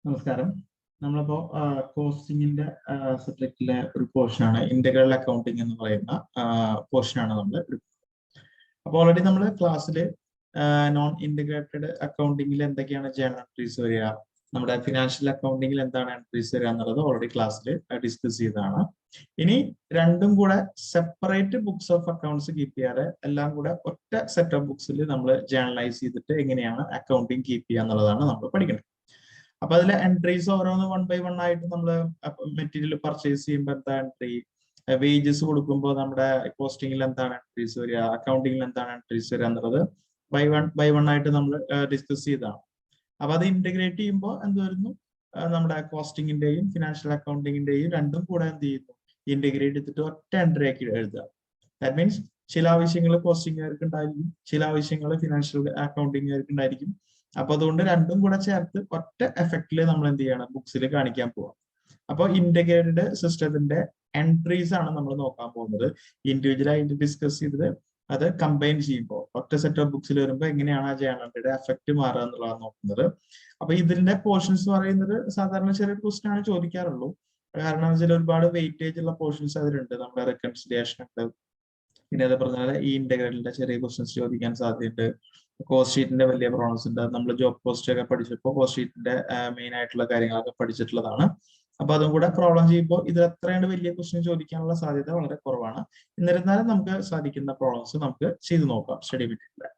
നമസ്കാരം. നമ്മളിപ്പോ കോസ്റ്റിംഗിന്റെ സബ്ജക്റ്റിലെ ഒരു പോർഷനാണ് ഇന്റഗ്രൽ അക്കൗണ്ടിങ് എന്ന് പറയുന്ന പോർഷനാണ് നമ്മൾ എടുക്കുന്നത്. അപ്പോൾ ഓൾറെഡി നമ്മൾ ക്ലാസ്സിൽ നോൺ ഇന്റഗ്രേറ്റഡ് അക്കൗണ്ടിങ്ങിൽ എന്തൊക്കെയാണ് ജേണൽ എൻട്രീസ് വരിക, നമ്മുടെ ഫിനാൻഷ്യൽ അക്കൗണ്ടിങ്ങിൽ എന്താണ് എൻട്രീസ് വരിക എന്നുള്ളത് ഓൾറെഡി ക്ലാസ്സിൽ ഡിസ്കസ് ചെയ്തതാണ്. ഇനി രണ്ടും കൂടെ separate books of accounts keep ചെയ്യാതെ എല്ലാം കൂടെ ഒറ്റ സെറ്റ് ഓഫ് ബുക്സിൽ നമ്മൾ ജേണലൈസ് ചെയ്തിട്ട് എങ്ങനെയാണ് അക്കൗണ്ടിങ് കീപ്പ് ചെയ്യുക എന്നുള്ളതാണ് നമ്മൾ പഠിക്കുന്നത്. അപ്പൊ അതിലെ എൻട്രീസ് ഓരോന്ന് 1 by 1 ആയിട്ട് നമ്മൾ മെറ്റീരിയൽ പർച്ചേസ് ചെയ്യുമ്പോൾ എന്താ എൻട്രി, വേജസ് കൊടുക്കുമ്പോൾ നമ്മുടെ കോസ്റ്റിംഗിൽ എന്താണ് എൻട്രീസ് വരിക, അക്കൗണ്ടിങ്ങിൽ എന്താണ് എൻട്രീസ് വരിക എന്നുള്ളത് ബൈ വൺ ആയിട്ട് നമ്മൾ ഡിസ്കസ് ചെയ്തതാണ്. അപ്പൊ അത് ഇന്റഗ്രേറ്റ് ചെയ്യുമ്പോൾ എന്ത് വരുന്നു, നമ്മുടെ കോസ്റ്റിംഗിന്റെയും ഫിനാൻഷ്യൽ അക്കൗണ്ടിങ്ങിന്റെയും രണ്ടും കൂടെ എന്ത് ചെയ്യുന്നു, ഇന്റഗ്രേറ്റ് ചെയ്തിട്ട് ഒറ്റ എൻട്രി ആക്കി എഴുതുക. ദാറ്റ് മീൻസ് ചില ആവശ്യങ്ങൾ കോസ്റ്റിംഗുകാർക്ക് ഉണ്ടായിരിക്കും, ചില ആവശ്യങ്ങൾ ഫിനാൻഷ്യൽ അക്കൗണ്ടിങ്ങുകാർക്ക് ഉണ്ടായിരിക്കും. അപ്പൊ അതുകൊണ്ട് രണ്ടും കൂടെ ചേർത്ത് ഒറ്റ എഫക്റ്റില് നമ്മൾ എന്ത് ചെയ്യണം, ബുക്സിൽ കാണിക്കാൻ പോവാം. അപ്പൊ ഇന്റഗ്രേറ്റഡ് സിസ്റ്റത്തിന്റെ എൻട്രീസ് ആണ് നമ്മൾ നോക്കാൻ പോകുന്നത്. ഇൻഡിവിജ്വൽ ആയിട്ട് ഡിസ്കസ് ചെയ്തത് അത് കമ്പൈൻ ചെയ്യുമ്പോൾ ഒറ്റ സെറ്റ് ഓഫ് ബുക്സിൽ വരുമ്പോൾ എങ്ങനെയാണ് ആ ജേണലിന്റെ എഫക്റ്റ് മാറുക എന്നുള്ളതാണ് നോക്കുന്നത്. അപ്പൊ ഇതിന്റെ പോർഷൻസ് പറയുന്നത് സാധാരണ ചെറിയ ക്വസ്റ്റ്യൻ ആണ് ചോദിക്കാറുള്ളൂ. കാരണം വെച്ചാൽ ഒരുപാട് വെയിറ്റേജ് ഉള്ള പോർഷൻസ് അതിലുണ്ട്. നമ്മുടെ റെക്കൺസിലിയേഷൻ ഉണ്ട്, പിന്നെ അത് പറഞ്ഞാൽ ഈ ഇന്റഗ്രലിന്റെ ചെറിയ ക്വസ്റ്റ്യൻസ് ചോദിക്കാൻ സാധ്യതയുണ്ട്. കോസ്റ്റ് ഷീറ്റിന്റെ വലിയ പ്രോബ്ലംസ് ഉണ്ട്. നമ്മൾ ജോബ് പോസ്റ്റ് ഒക്കെ പഠിച്ചപ്പോൾ കോസ്റ്റ് ഷീറ്റിന്റെ മെയിൻ ആയിട്ടുള്ള കാര്യങ്ങളൊക്കെ പഠിച്ചിട്ടുള്ളതാണ്. അപ്പൊ അതും കൂടെ പ്രോബ്ലം ചെയ്യുമ്പോൾ ഇതിൽ എത്രയാണ് വലിയ ക്വസ്റ്റ്യൻ ചോദിക്കാനുള്ള സാധ്യത വളരെ കുറവാണ്. എന്നിരുന്നാലും നമുക്ക് സാധിക്കുന്ന പ്രോബ്ലംസ് നമുക്ക് ചെയ്തു നോക്കാം സ്റ്റഡി മെറ്റീരിയൽ.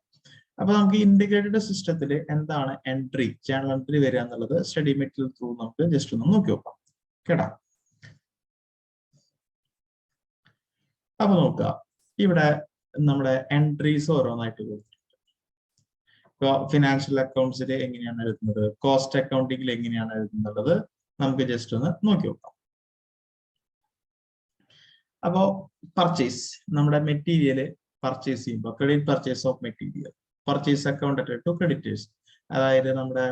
അപ്പൊ നമുക്ക് ഇന്റഗ്രേറ്റഡ് സിസ്റ്റത്തിൽ എന്താണ് എൻട്രി, ജേണൽ എൻട്രി വരിക എന്നുള്ളത് സ്റ്റഡി മെറ്റീരിയൽ ത്രൂ നമുക്ക് ജസ്റ്റ് ഒന്ന് നോക്കി നോക്കാം കേട്ടാ. അപ്പൊ നോക്കുക, ഇവിടെ നമ്മുടെ എൻട്രീസ് ഓരോന്നായിട്ട് കൊടുത്തിട്ടുണ്ട്. ഫിനാൻഷ്യൽ അക്കൗണ്ട്സിൽ എങ്ങനെയാണ് എഴുതുന്നത്, കോസ്റ്റ് അക്കൗണ്ടിങ്ങിൽ എങ്ങനെയാണ് എഴുതുന്നത് നമുക്ക് ജസ്റ്റ് ഒന്ന് നോക്കി നോക്കാം. അപ്പോ പർച്ചേസ്, നമ്മുടെ മെറ്റീരിയൽ പർച്ചേസ് ചെയ്യുമ്പോൾ credit purchase of material, purchase account to creditors, അതായത് നമ്മുടെ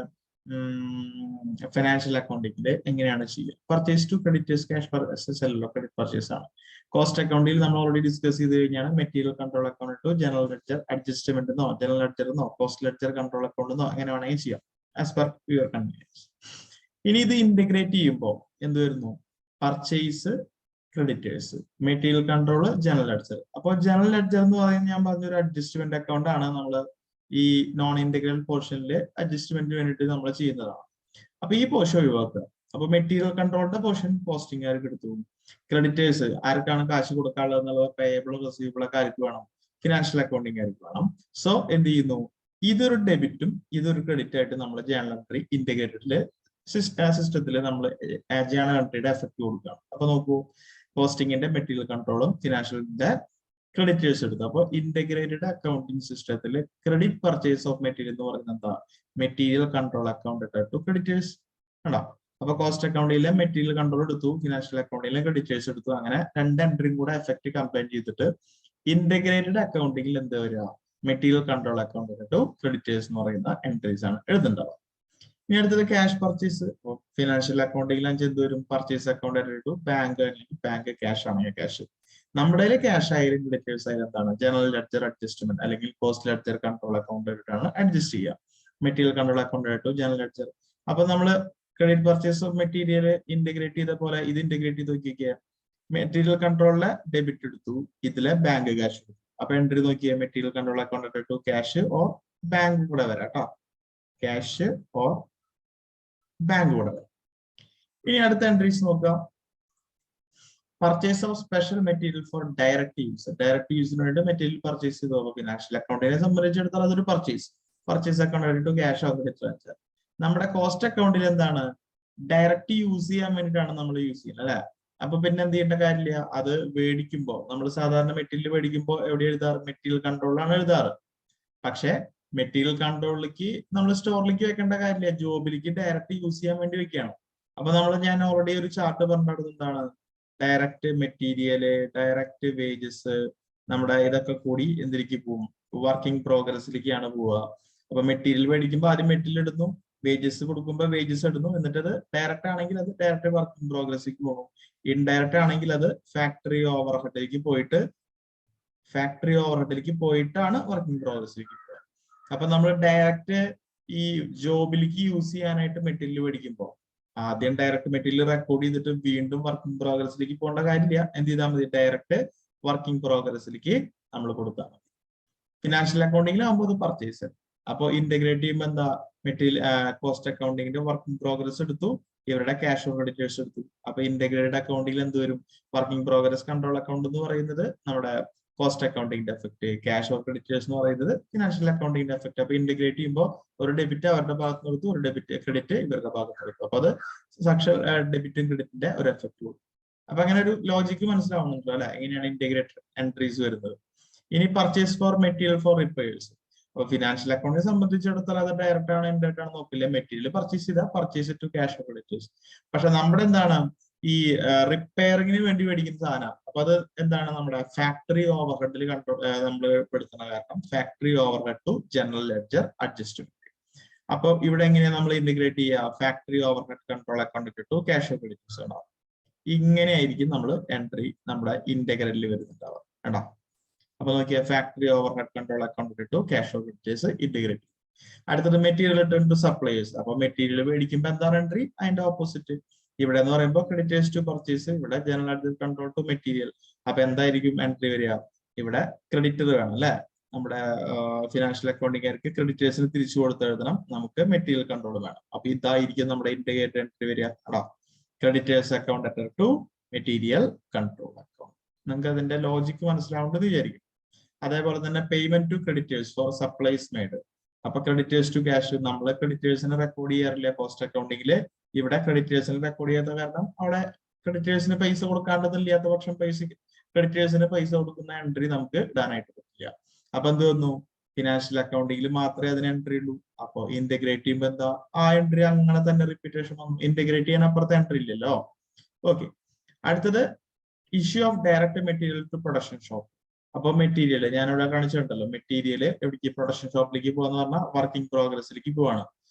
ഫിനാൻഷ്യൽ അക്കൗണ്ടിങ്ങിൽ എങ്ങനെയാണ് ചെയ്യുക. പർച്ചേസ് ടു ക്രെഡിറ്റേഴ്സ് ക്യാഷ് സെല്ലോ ക്രെഡിറ്റ് പർച്ചേസ് ആണ്. കോസ്റ്റ് അക്കൗണ്ടിൽ നമ്മൾ ഓൾറെഡി ഡിസ്കസ് ചെയ്ത് കഴിഞ്ഞാണ് material control account to general ledger adjustment എന്നോ ജനറൽ ലെഡ്ജർ എന്നോ കോസ്റ്റ് ലെഡ്ജർ കൺട്രോൾ അക്കൗണ്ട് എന്നോ അങ്ങനെ വേണമെങ്കിൽ ചെയ്യാം ആസ് പെർ യുവർ കൺവീനിയൻസ്. ഇനി ഇത് ഇന്റഗ്രേറ്റ് ചെയ്യുമ്പോൾ എന്ത് വരുന്നു, purchase creditors, material control general ledger. അപ്പോൾ ജനറൽ ലെഡ്ജർ എന്ന് പറയുന്നത് ഞാൻ പറഞ്ഞൊരു അഡ്ജസ്റ്റ്മെന്റ് അക്കൗണ്ട് ആണ്. നമ്മൾ ഈ നോൺ ഇന്റഗ്രൽ പോർഷനിൽ അഡ്ജസ്റ്റ്മെന്റിന് വേണ്ടിയിട്ട് നമ്മൾ ചെയ്യുന്നതാണ്. അപ്പൊ ഈ പോർഷൻ ഒഴിവാക്കുക. അപ്പൊ മെറ്റീരിയൽ കൺട്രോളിന്റെ പോർഷൻ കോസ്റ്റിംഗുകാർക്ക് എടുത്തു, ക്രെഡിറ്റേഴ്സ് ആർക്കാണ് കാശ് കൊടുക്കാനുള്ളത് എന്നുള്ളത് പേയബിളും റെസീവബിൾ ഒക്കെ ആർക്ക് വേണം, ഫിനാൻഷ്യൽ അക്കൗണ്ടിംഗുകാർക്ക് വേണം. സോ എന്ത് ചെയ്യുന്നു, ഇതൊരു ഡെബിറ്റും ഇതൊരു ക്രെഡിറ്റ് ആയിട്ട് നമ്മൾ ജേണൽ എൻട്രി ഇന്റഗ്രേറ്റഡില് സിസ്റ്റത്തിൽ നമ്മൾ ജേണൽ എൻട്രിയുടെ എഫക്ട് കൊടുക്കുകയാണ്. അപ്പൊ നോക്കൂ, കോസ്റ്റിംഗിന്റെ മെറ്റീരിയൽ കൺട്രോളും ഫിനാൻഷ്യലിന്റെ ക്രെഡിറ്റേഴ്സ് എടുത്തു. അപ്പോൾ ഇന്റഗ്രേറ്റഡ് അക്കൗണ്ടിങ് സിസ്റ്റത്തിൽ ക്രെഡിറ്റ് പർച്ചേസ് ഓഫ് മെറ്റീരിയൽ എന്ന് പറയുന്നത് എന്താ, material control account to creditors ഉണ്ടോ. അപ്പൊ കോസ്റ്റ് അക്കൗണ്ടിലെ മെറ്റീരിയൽ കൺട്രോൾ എടുത്തു, ഫിനാൻഷ്യൽ അക്കൗണ്ടിലെ ക്രെഡിറ്റേഴ്സ് എടുത്തു. അങ്ങനെ രണ്ട് എൻട്രിയും കൂടെ എഫക്ട് കമ്പൈൻ ചെയ്തിട്ട് ഇന്റഗ്രേറ്റഡ് അക്കൗണ്ടിങ്ങിൽ എന്താ വരിക, material control account to creditors എന്ന് പറയുന്ന എൻട്രീസ് ആണ് എഴുതുന്നുണ്ടാവുക. ഇനി അടുത്തത് ക്യാഷ് പർച്ചേസ്. ഫിനാൻഷ്യൽ അക്കൗണ്ടിങ്ങിൽ എന്ത് വരും, പർച്ചേസ് അക്കൗണ്ട് ടു ബാങ്ക്, അല്ലെങ്കിൽ ബാങ്ക് ക്യാഷ് ആണെങ്കിൽ ക്യാഷ്. നമ്മുടെ ക്യാഷ് ആയാലും ക്രെഡിറ്റേഴ്സ് ആയാലും എന്താണ്, ജനറൽ ലെഡ്ജർ അഡ്ജസ്റ്റ്മെന്റ് അല്ലെങ്കിൽ കോസ്റ്റ് ലെഡ്ജർ കൺട്രോൾ അക്കൗണ്ട് ആയിട്ടാണ് അഡ്ജസ്റ്റ് ചെയ്യുക. Material control account to general ledger. അപ്പൊ നമ്മൾ credit purchase of material integrate ചെയ്ത പോലെ ഇത് ഇന്റഗ്രേറ്റ് ചെയ്ത് നോക്കിയ മെറ്റീരിയൽ കൺട്രോളിലെ ഡെബിറ്റ് എടുത്തു, ഇതിലെ ബാങ്ക് ക്യാഷ് എടുത്തു. അപ്പൊ എൻട്രി നോക്കിയ material control account to cash or bank കൂടെ വരാം കേട്ടോ, ക്യാഷ് ഓർ ബാങ്ക് കൂടെ വരാം. ഇനി അടുത്ത എൻട്രീസ് നോക്കാം. Purchase of special material for direct use, direct യൂസിന് വേണ്ടി മെറ്റീരിയൽ പർച്ചേസ് ചെയ്തു. ഫിനാൻഷ്യൽ അക്കൗണ്ടിനെ സംബന്ധിച്ചിടത്തോളം അതൊരു purchase account to cash of transfer. നമ്മുടെ കോസ്റ്റ് അക്കൗണ്ടിൽ എന്താണ്, ഡയറക്റ്റ് യൂസ് ചെയ്യാൻ വേണ്ടിയിട്ടാണ് നമ്മൾ യൂസ് ചെയ്യുന്നത് അല്ലെ. അപ്പൊ പിന്നെ എന്ത് ചെയ്യേണ്ട കാര്യമില്ല, അത് മേടിക്കുമ്പോൾ നമ്മൾ സാധാരണ മെറ്റീരിയൽ മേടിക്കുമ്പോൾ എവിടെ എഴുതാറ്, മെറ്റീരിയൽ കൺട്രോളിലാണ് എഴുതാറ്. പക്ഷെ മെറ്റീരിയൽ കൺട്രോളിലേക്ക് നമ്മൾ സ്റ്റോറിലേക്ക് വെക്കേണ്ട കാര്യമില്ല, ജോബിലേക്ക് ഡയറക്റ്റ് യൂസ് ചെയ്യാൻ വേണ്ടി വെക്കുകയാണ്. അപ്പൊ ഞാൻ ഓൾറെഡി ഒരു ചാർട്ട് പറഞ്ഞിടത്ത് എന്താണ്, ഡയറക്റ്റ് മെറ്റീരിയല്, ഡയറക്റ്റ് വേജസ്, നമ്മുടെ ഇതൊക്കെ കൂടി എന്തിലേക്ക് പോകും, വർക്കിംഗ് പ്രോഗ്രസിലേക്കാണ് പോവുക. അപ്പൊ മെറ്റീരിയൽ മേടിക്കുമ്പോൾ ആദ്യം മെറ്റീരിയൽ ഇടുന്നു, വേജസ് കൊടുക്കുമ്പോൾ വേജസ് ഇടുന്നു, എന്നിട്ട് അത് ഡയറക്റ്റ് ആണെങ്കിൽ അത് ഡയറക്റ്റ് വർക്കിംഗ് പ്രോഗ്രസിലേക്ക് പോകും. ഇൻഡയറക്റ്റ് ആണെങ്കിൽ അത് ഫാക്ടറി ഓവർ ഹെഡിലേക്ക് പോയിട്ടാണ് വർക്കിംഗ് പ്രോഗ്രസിലേക്ക് പോകുക. അപ്പൊ നമ്മൾ ഡയറക്റ്റ് ഈ ജോബിലേക്ക് യൂസ് ചെയ്യാനായിട്ട് മെറ്റീരിയൽ മേടിക്കുമ്പോൾ ആദ്യം ഡയറക്റ്റ് മെറ്റീരിയൽ റെക്കോർഡ് ചെയ്തിട്ട് വീണ്ടും വർക്കിംഗ് പ്രോഗ്രസിലേക്ക് പോകേണ്ട കാര്യമില്ല. എന്ത് ചെയ്താൽ മതി? ഡയറക്റ്റ് വർക്കിംഗ് പ്രോഗ്രസിലേക്ക് നമ്മൾ കൊടുത്താൽ മതി. ഫിനാൻഷ്യൽ അക്കൗണ്ടിങ്ങിലാകുമ്പോൾ അത് പർച്ചേസ്. അപ്പോൾ ഇന്റഗ്രേറ്റ് ചെയ്യുമ്പോൾ എന്താ? മെറ്റീരിയൽ കോസ്റ്റ് അക്കൗണ്ടിങ്ങിന്റെ വർക്കിംഗ് പ്രോഗ്രസ് എടുത്തു, ഇവരുടെ ക്യാഷ് ക്രെഡിറ്റേഴ്സ് എടുത്തു. അപ്പൊ ഇന്റഗ്രേറ്റഡ് അക്കൗണ്ടിങ്ങിൽ എന്ത് വരും? വർക്കിംഗ് പ്രോഗ്രസ് കൺട്രോൾ അക്കൗണ്ട് എന്ന് പറയുന്നത് നമ്മുടെ കോസ്റ്റ് അക്കൗണ്ടിങ്ങിന്റെ എഫക്ട്, ക്യാഷ് ഓർ ക്രെഡിറ്റേഴ്സ് എന്ന് പറയുന്നത് ഫിനാൻഷ്യൽ അക്കൗണ്ടിങ്ങിന്റെ എഫക്ട്. അപ്പൊ ഇന്റഗ്രേറ്റ് ചെയ്യുമ്പോൾ ഒരു ഡെബിറ്റ് അവരുടെ ഭാഗത്ത് കൊടുത്തു, ഒരു ക്രെഡിറ്റ് ഇവരുടെ ഭാഗത്ത് കൊടുത്തു. അപ്പൊ അത് സാക്ഷാൽ ഡെബിറ്റും ക്രെഡിറ്റിന്റെ ഒരു എഫക്ട് കൊടുക്കും. അപ്പൊ അങ്ങനെ ഒരു ലോജിക്ക് മനസ്സിലാവുന്നുണ്ടല്ലോ അല്ലെ? എങ്ങനെയാണ് ഇന്റഗ്രേറ്റഡ് എൻട്രീസ് വരുന്നത്. ഇനി purchase for material for repairs. അപ്പൊ ഫിനാൻഷ്യൽ അക്കൗണ്ടിനെ സംബന്ധിച്ചിടത്തോളം അത് ഡയറക്റ്റ് ആണ് ഇൻഡയറക്റ്റ് ആണ് നോക്കില്ല. മെറ്റീരിയൽ പർച്ചേസ് ചെയ്താൽ purchase to cash or creditors. പക്ഷെ നമ്മുടെ എന്താണ് ഈ റിപ്പയറിങ്ങിന് വേണ്ടി മേടിക്കുന്ന സാധനം. അപ്പൊ അത് എന്താണ്? നമ്മുടെ ഫാക്ടറി ഓവർഹെഡിൽ കൺട്രോൾ നമ്മൾ പെടുത്തുന്ന കാരണം factory overhead to general ledger adjustment. അപ്പൊ ഇവിടെ എങ്ങനെയാണ് നമ്മൾ ഇന്റഗ്രേറ്റ് ചെയ്യുക? Factory overhead control account to cash or creditors ഉണ്ടാവും. ഇങ്ങനെയായിരിക്കും നമ്മൾ എൻട്രി നമ്മുടെ ഇന്റഗ്രലിൽ വരുന്നുണ്ടാവുക. കേട്ടോ? അപ്പൊ നോക്കിയാൽ factory overhead control account to cash or creditors integrate. അടുത്തത് മെറ്റീരിയൽ റിട്ടേൺ ടു സപ്ലയേഴ്സ്. അപ്പൊ മെറ്റീരിയൽ മേടിക്കുമ്പോൾ എന്താണ് എൻട്രി? അതിന്റെ ഓപ്പോസിറ്റ്. ഇവിടെ എന്ന് പറയുമ്പോൾ ക്രെഡിറ്റേഴ്സ് ടു പർച്ചേസ്, ഇവിടെ general ledger control to material. അപ്പൊ എന്തായിരിക്കും എൻട്രി വരിക? ഇവിടെ ക്രെഡിറ്റർ വേണം അല്ലെ? നമ്മുടെ ഫിനാൻഷ്യൽ അക്കൗണ്ടിംഗുകാർക്ക് ക്രെഡിറ്റേഴ്സിന് തിരിച്ചു കൊടുത്തെഴുതണം, നമുക്ക് മെറ്റീരിയൽ കൺട്രോൾ വേണം. അപ്പൊ ഇതായിരിക്കും നമ്മുടെ ഇന്റഗ്രേറ്റഡ് എൻട്രി വരിക. അടാ, creditors account letter to material control account. നിങ്ങൾക്ക് അതിന്റെ ലോജിക്ക് മനസ്സിലാവേണ്ടത് വിചാരിക്കും. അതേപോലെ തന്നെ payment to creditors for supplies made. അപ്പൊ ക്രെഡിറ്റേഴ്സ് ടു ക്യാഷ്, നമ്മള് ക്രെഡിറ്റേഴ്സിന് റെക്കോർഡ് ചെയ്യാറില്ല കോസ്റ്റ് അക്കൗണ്ടിങ്ങില്. ഇവിടെ ക്രെഡിറ്റേഴ്സിന് റെക്കോർഡ് ചെയ്യാത്ത കാരണം അവിടെ ക്രെഡിറ്റേഴ്സിന് പൈസ കൊടുക്കാണ്ടതില്ലാത്ത പക്ഷം ക്രെഡിറ്റേഴ്സിന് പൈസ കൊടുക്കുന്ന എൻട്രി നമുക്ക് ഇടാനായിട്ട് പറ്റില്ല. അപ്പൊ എന്ത് വന്നു? ഫിനാൻഷ്യൽ അക്കൗണ്ടിങ്ങിൽ മാത്രമേ അതിന് എൻട്രി ഉള്ളൂ. അപ്പൊ ഇന്റഗ്രേറ്റ് ചെയ്യുമ്പോൾ എന്താ? ആ എൻട്രി അങ്ങനെ തന്നെ റിപ്പീറ്റേഷൻ വന്നു. ഇന്റഗ്രേറ്റ് ചെയ്യാൻ അപ്പുറത്തെ എൻട്രി ഇല്ലല്ലോ. ഓക്കെ. അടുത്തത് issue of direct material to production shop. അപ്പൊ മെറ്റീരിയൽ ഞാനിവിടെ കാണിച്ചിട്ടുണ്ടല്ലോ, മെറ്റീരിയൽ എവിടേക്ക്? പ്രൊഡക്ഷൻ ഷോപ്പിലേക്ക് പോകാന്ന് പറഞ്ഞാൽ വർക്കിംഗ് പ്രോഗ്രസിലേക്ക് പോവാണ്.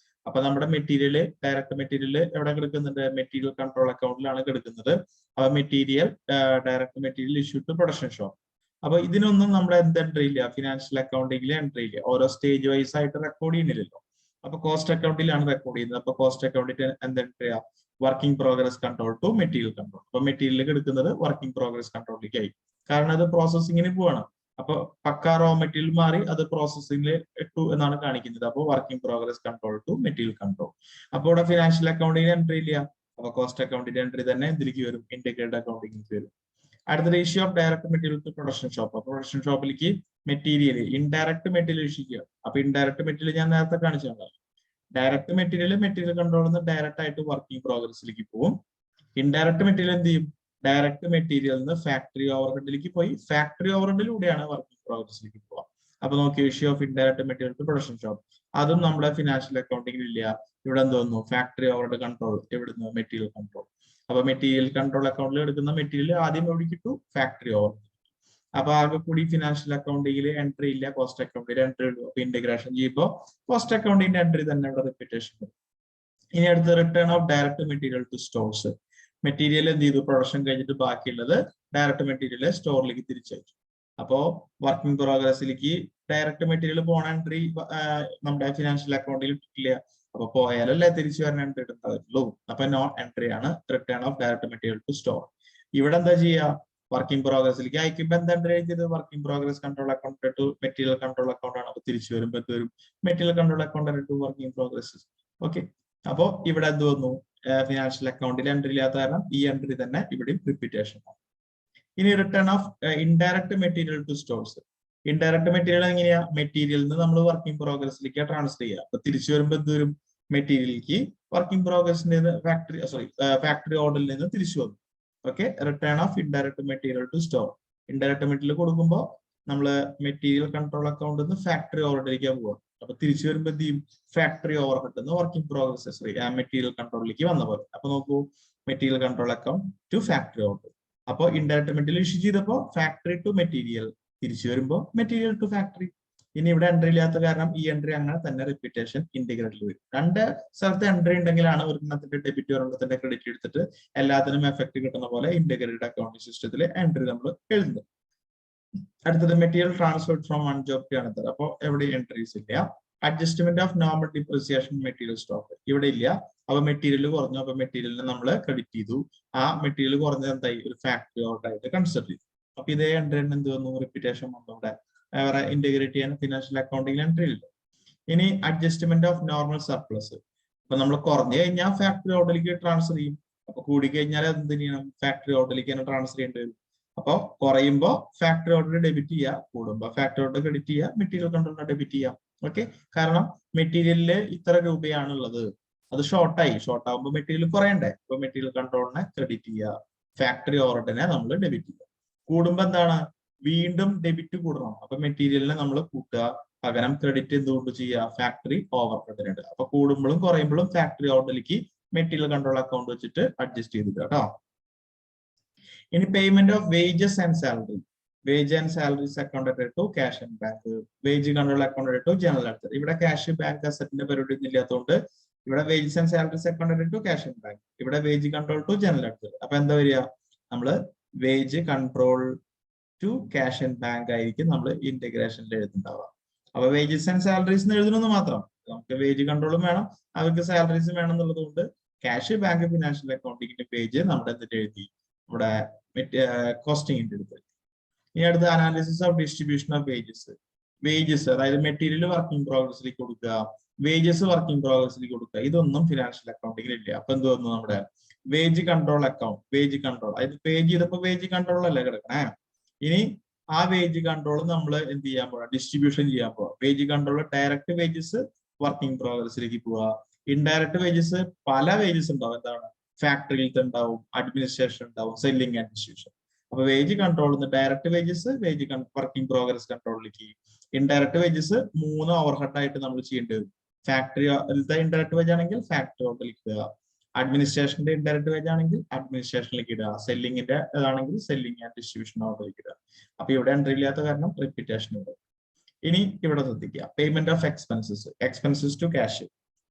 അപ്പൊ നമ്മുടെ മെറ്റീരിയൽ ഡയറക്റ്റ് മെറ്റീരിയൽ എവിടെ കിടക്കുന്നുണ്ട്? മെറ്റീരിയൽ കൺട്രോൾ അക്കൗണ്ടിലാണ് കിടക്കുന്നത്. അപ്പൊ material direct material issue to production shop. അപ്പൊ ഇതിനൊന്നും നമ്മുടെ എന്ത് എൻട്രി ഇല്ല? ഫിനാൻഷ്യൽ അക്കൗണ്ടിങ്ങിൽ എൻട്രി ഇല്ല. ഓരോ സ്റ്റേജ് വൈസ് ആയിട്ട് റെക്കോർഡ് ചെയ്യുന്നില്ലല്ലോ. അപ്പൊ കോസ്റ്റ് അക്കൗണ്ടിലാണ് റെക്കോർഡ് ചെയ്യുന്നത്. അപ്പൊ കോസ്റ്റ് അക്കൗണ്ടിൽ എന്ത് എൻട്രി ചെയ്യാം? Working progress control to material control. അപ്പൊ മെറ്റീരിയൽ എടുക്കുന്നത് വർക്കിംഗ് പ്രോഗ്രസ് കൺട്രോളിലേക്ക് ആയി. കാരണം അത് പ്രോസസ്സിങ്ങിന് പോവാണ്. അപ്പൊ പക്ക റോ മെറ്റീരിയൽ മാറി അത് പ്രോസസ്സിംഗിൽ ഇട്ടു എന്നാണ് കാണിക്കുന്നത്. അപ്പോൾ working progress control to material control. അപ്പോൾ ഇവിടെ ഫിനാൻഷ്യൽ അക്കൗണ്ടിങ് എൻട്രി ഇല്ല. അപ്പൊ കോസ്റ്റ് അക്കൗണ്ടിന്റെ എൻട്രി തന്നെ എന്തിലേക്ക് വരും? ഇന്റഗ്രേറ്റഡ് അക്കൗണ്ടിങ്ങിലേക്ക് വരും. അടുത്ത issue of direct material to production shop. Production ഷോപ്പിലേക്ക് മെറ്റീരിയൽ ഇൻഡയറക്റ്റ് മെറ്റീരിയൽ ഇഷ്യൂ ചെയ്യുക. അപ്പൊ ഇൻഡയറക്റ്റ് മെറ്റീരിയൽ ഞാൻ നേരത്തെ കാണിച്ചതാണ്. ഡയറക്റ്റ് മെറ്റീരിയൽ കൺട്രോൾ ഡയറക്റ്റ് ആയിട്ട് വർക്കിംഗ് പ്രോഗ്രസിലേക്ക് പോകും. ഇൻഡയറക്റ്റ് മെറ്റീരിയൽ എന്ത് ചെയ്യും? ഡയറക്റ്റ് മെറ്റീരിയൽ നിന്ന് ഫാക്ടറി ഓവർഹെഡിലേക്ക് പോയി ഫാക്ടറി ഓവർഹെഡിലൂടെയാണ് വർക്കിംഗ് പ്രോഗ്രസിലേക്ക് പോവുക. അപ്പൊ നോക്കി, issue of indirect material to production shop. അതും നമ്മുടെ ഫിനാൻഷ്യൽ അക്കൗണ്ടിങ്ങിൽ ഇല്ല. ഇവിടെ എന്തോന്നു? Factory overhead control. എവിടുന്ന്? Material control. അപ്പൊ മെറ്റീരിയൽ കൺട്രോൾ അക്കൗണ്ടിൽ എടുക്കുന്ന മെറ്റീരിയൽ ആദ്യം എവിടേക്ക് ഇട്ടു? Factory overhead. അപ്പൊ ആകെ കൂടി ഫിനാൻഷ്യൽ അക്കൗണ്ടിങ്ങിൽ എൻട്രി ഇല്ല, കോസ്റ്റ് അക്കൗണ്ടിൽ എൻട്രി ഉള്ളൂ. അപ്പൊ ഇന്റഗ്രേഷൻ ചെയ്യുമ്പോൾ കോസ്റ്റ് അക്കൗണ്ടിന്റെ എൻട്രി തന്നെ ഇവിടെ റിപ്പീറ്റേഷൻ വരും. ഇനി അടുത്ത return of direct material to stores. Material എന്ത് ചെയ്തു? പ്രൊഡക്ഷൻ കഴിഞ്ഞിട്ട് ബാക്കിയുള്ളത് ഡയറക്റ്റ് മെറ്റീരിയൽ സ്റ്റോറിലേക്ക് തിരിച്ചയച്ചു. അപ്പോ വർക്കിംഗ് പ്രോഗ്രസിലേക്ക് ഡയറക്റ്റ് മെറ്റീരിയൽ പോണ എൻട്രി നമ്മുടെ ഫിനാൻഷ്യൽ അക്കൗണ്ടിൽ ഇട്ടില്ല. അപ്പൊ പോയാലല്ലേ തിരിച്ചു വരാൻ എൻട്രി ഇടുന്നുള്ളൂ. അപ്പൊ നോൺ എൻട്രി ആണ് return of direct material to store. ഇവിടെ എന്താ ചെയ്യുക? വർക്കിംഗ് പ്രോഗ്രസിലേക്ക് അയക്കുമ്പോൾ എന്താ എൻട്രി ചെയ്തത്? Working progress control account to material control account ആണ്. അപ്പൊ തിരിച്ചു വരുമ്പോൾ എന്ത് വരും? Material control account to working progress. Okay. അപ്പോ ഇവിടെ എന്ത് വന്നു? ഫിനാൻഷ്യൽ അക്കൗണ്ടിൽ എൻട്രി ഇല്ലാത്ത കാരണം ഈ എൻട്രി തന്നെ ഇവിടെയും റിപ്പീറ്റേഷൻ ആണ്. ഇനി return of indirect material to stores. Indirect material എങ്ങനെയാ? മെറ്റീരിയലിൽ നിന്ന് നമ്മൾ വർക്കിംഗ് പ്രോഗ്രസിലേക്ക് ട്രാൻസ്ഫർ ചെയ്യുക. അപ്പൊ തിരിച്ചു വരുമ്പോൾ എന്ത് വരും? മെറ്റീരിയലിലേക്ക് വർക്കിംഗ് പ്രോഗ്രസിന്റെ ഫാക്ടറി ഓർഡറിൽ നിന്ന് തിരിച്ചു വന്നു. Okay. Return of indirect material to store. Indirect material കൊടുക്കുമ്പോൾ നമ്മൾ മെറ്റീരിയൽ കൺട്രോൾ അക്കൗണ്ടിൽ നിന്ന് ഫാക്ടറി ഓർഡറിലേക്കാണ് പോകുക. അപ്പൊ തിരിച്ചു വരുമ്പോൾ എന്ത് ചെയ്യും? ഫാക്ടറി ഓവർഹെഡ് നിന്ന് വർക്കിംഗ് പ്രോഗ്രസ് മെറ്റീരിയൽ കൺട്രോളിലേക്ക് വന്ന പോലെ. അപ്പൊ നോക്കൂ, material control account to factory order. അപ്പോൾ ഇൻഡയറക്റ്റ് മെറ്റീരിയൽ ഇഷ്യൂ ചെയ്തപ്പോൾ ഫാക്ടറി ടു മെറ്റീരിയൽ, തിരിച്ചു വരുമ്പോൾ മെറ്റീരിയൽ ടു ഫാക്ടറി. ഇനി ഇവിടെ എൻട്രി ഇല്ലാത്ത കാരണം ഈ എൻട്രി അങ്ങനെ തന്നെ റിപ്പീറ്റേഷൻ ഇന്റഗ്രേറ്റഡ് വരും. രണ്ട് സ്ഥലത്ത് എൻട്രി ഉണ്ടെങ്കിലാണ് ഒരെണ്ണത്തിന്റെ ഡെബിറ്റ് ഒരെണ്ണത്തിന്റെ ക്രെഡിറ്റ് എടുത്തിട്ട് എല്ലാത്തിനും എഫക്ട് കിട്ടുന്ന പോലെ ഇന്റഗ്രേറ്റഡ് അക്കൗണ്ടിംഗ് സിസ്റ്റത്തിൽ എൻട്രി നമ്മൾ എഴുതുന്നത്. അടുത്തത് material transferred from one job to another. അപ്പോൾ എവിടെ എൻട്രീസ് ഇല്ല. Adjustment of normal depreciation material stock ഇവിടെ ഇല്ല. അപ്പൊ മെറ്റീരിയൽ കുറഞ്ഞു, അപ്പൊ മെറ്റീരിയലിനെ നമ്മൾ ക്രെഡിറ്റ് ചെയ്തു. ആ മെറ്റീരിയൽ കുറഞ്ഞത് എന്തായി, ഒരു ഫാക്ടറി ഓർഡർ ആയിട്ട് കൺസിഡർ ചെയ്തു. അപ്പൊ ഇതേ എൻട്രി എന്ത് വന്നു, റിപ്പീറ്റേഷൻ വന്നു. ഇവിടെ വേറെ ഇന്റഗ്രേറ്റ് ചെയ്യാൻ ഫിനാൻഷ്യൽ അക്കൗണ്ടിംഗ് എൻട്രി ഇല്ല. ഇനി അഡ്ജസ്റ്റ്മെന്റ് ഓഫ് നോർമൽ സർപ്ലസ്. അപ്പൊ നമ്മൾ കുറഞ്ഞു കഴിഞ്ഞാൽ ഫാക്ടറി ഓർഡറിലേക്ക് ട്രാൻസ്ഫർ ചെയ്യും. അപ്പൊ കൂടി കഴിഞ്ഞാൽ എന്ത് ചെയ്യണം, ഫാക്ടറി ഓർഡറിലേക്ക് തന്നെ ട്രാൻസ്ഫർ ചെയ്യേണ്ടി വരും. അപ്പൊ കുറയുമ്പോ ഫാക്ടറി ഓർഡർ ഡെബിറ്റ് ചെയ്യുക, കൂടുമ്പോ ഫാക്ടറി ഓർഡർ ക്രെഡിറ്റ് ചെയ്യുക, മെറ്റീരിയൽ കൺട്രോളിനെ ഡെബിറ്റ് ചെയ്യാം. ഓക്കെ, കാരണം മെറ്റീരിയലില് ഇത്ര രൂപയാണുള്ളത്, അത് ഷോർട്ട് ആകുമ്പോൾ മെറ്റീരിയൽ കുറയണ്ടേ, അപ്പൊ മെറ്റീരിയൽ കൺട്രോളിനെ ക്രെഡിറ്റ് ചെയ്യുക, ഫാക്ടറി ഓർഡറിനെ നമ്മൾ ഡെബിറ്റ് ചെയ്യുക. കൂടുമ്പോ എന്താണ്, വീണ്ടും ഡെബിറ്റ് കൂടണം, അപ്പൊ മെറ്റീരിയലിനെ നമ്മൾ കൂട്ടുക, പകരം ക്രെഡിറ്റ് എന്തുകൊണ്ട് ചെയ്യുക, ഫാക്ടറി ഓവർ ഹെഡിനുണ്ട്. അപ്പൊ കൂടുമ്പോഴും കുറയുമ്പോഴും ഫാക്ടറി ഓർഡറിലേക്ക് മെറ്റീരിയൽ കൺട്രോൾ അക്കൗണ്ട് വെച്ചിട്ട് അഡ്ജസ്റ്റ് ചെയ്തിട്ട് കേട്ടോ. ഇനി payment of wages and salary. Wage and salaries accounted to cash and bank, wage control accounted to general ledger. ഇവിടെ ക്യാഷ് ബാങ്ക് അസറ്റിന്റെ പരിപാടി ഒന്നും ഇല്ലാത്തതുകൊണ്ട് ഇവിടെ wages and salaries accounted to cash and bank, ഇവിടെ wage control to general ledger. അപ്പൊ എന്താ വരിക, നമ്മള് wage control to cash and bank ആയിരിക്കും നമ്മൾ ഇന്റഗ്രേഷനിൽ എഴുതുന്നുണ്ടാവുക. അപ്പൊ വേജസ് ആൻഡ് സാലറീസ് എഴുതണമെന്ന് മാത്രം, നമുക്ക് വേജ് കൺട്രോളും വേണം, അവർക്ക് സാലറീസും വേണം എന്നുള്ളത് കൊണ്ട് ക്യാഷ് ബാങ്ക് ഫിനാൻഷ്യൽ അക്കൗണ്ടിങ്ങിന്റെ പേജ് നമ്മുടെ എന്തിട്ട് എഴുതി, ഇവിടെ കോസ്റ്റിംഗിന്റെ എടുത്ത്. ഇനി അടുത്ത analysis of distribution of wages. Wages അതായത് മെറ്റീരിയൽ വർക്കിംഗ് പ്രോഗ്രസിലേക്ക് കൊടുക്കുക, വേജസ് വർക്കിംഗ് പ്രോഗ്രസിലേക്ക് കൊടുക്കുക, ഇതൊന്നും ഫിനാൻഷ്യൽ അക്കൗണ്ടിങ്ങിൽ ഇല്ല. അപ്പൊ എന്ത് വന്നു, നമ്മുടെ wage control account, wage control, അതായത് പേജ് ചെയ്തപ്പോ വേജ് കൺട്രോൾ അല്ലേ കിടക്കണേ. ഇനി ആ വേജ് കൺട്രോൾ നമ്മൾ എന്ത് ചെയ്യാൻ പോവാ, ഡിസ്ട്രിബ്യൂഷൻ ചെയ്യാൻ പോവാ. Wage control direct wages working പ്രോഗ്രസിലേക്ക് പോവാ. ഇൻഡയറക്റ്റ് വേജസ് പല വേജസ് ഉണ്ടാവും, എന്താണ് ഫാക്ടറിയിലത്തെ ഉണ്ടാവും, അഡ്മിനിസ്ട്രേഷൻ ഉണ്ടാവും, സെല്ലിംഗ് ആൻഡ് ഡിസ്ട്രിബ്യൂഷൻ. അപ്പൊ wage control direct wages wage working progress കൺട്രോളിലേക്ക്. ഇൻഡയറക്റ്റ് വേജസ് 3 ഓവർഹെഡ് ആയിട്ട് നമ്മൾ ചെയ്യേണ്ടി വരും. ഫാക്ടറിയിലത്തെ ഇൻഡയറക്റ്റ് വേജ് ആണെങ്കിൽ ഫാക്ടറി ഓർഡറിലേക്ക് ഇടുക, അഡ്മിനിസ്ട്രേഷന്റെ ഇൻഡയറക്റ്റ് വേജ് ആണെങ്കിൽ അഡ്മിനിസ്ട്രേഷനിലേക്ക് ഇടുക, സെല്ലിംഗിന്റെ ഇതാണെങ്കിൽ സെല്ലിംഗ് ആൻഡ് ഡിസ്ട്രിബ്യൂഷൻ ഓർഡറിലേക്ക് ഇടുക. അപ്പൊ ഇവിടെ എൻട്രി ഇല്ലാത്ത കാരണം റിപ്പീറ്റേഷൻ ഉണ്ട്. ഇനി ഇവിടെ ശ്രദ്ധിക്കുക, payment of expenses, expenses to cash.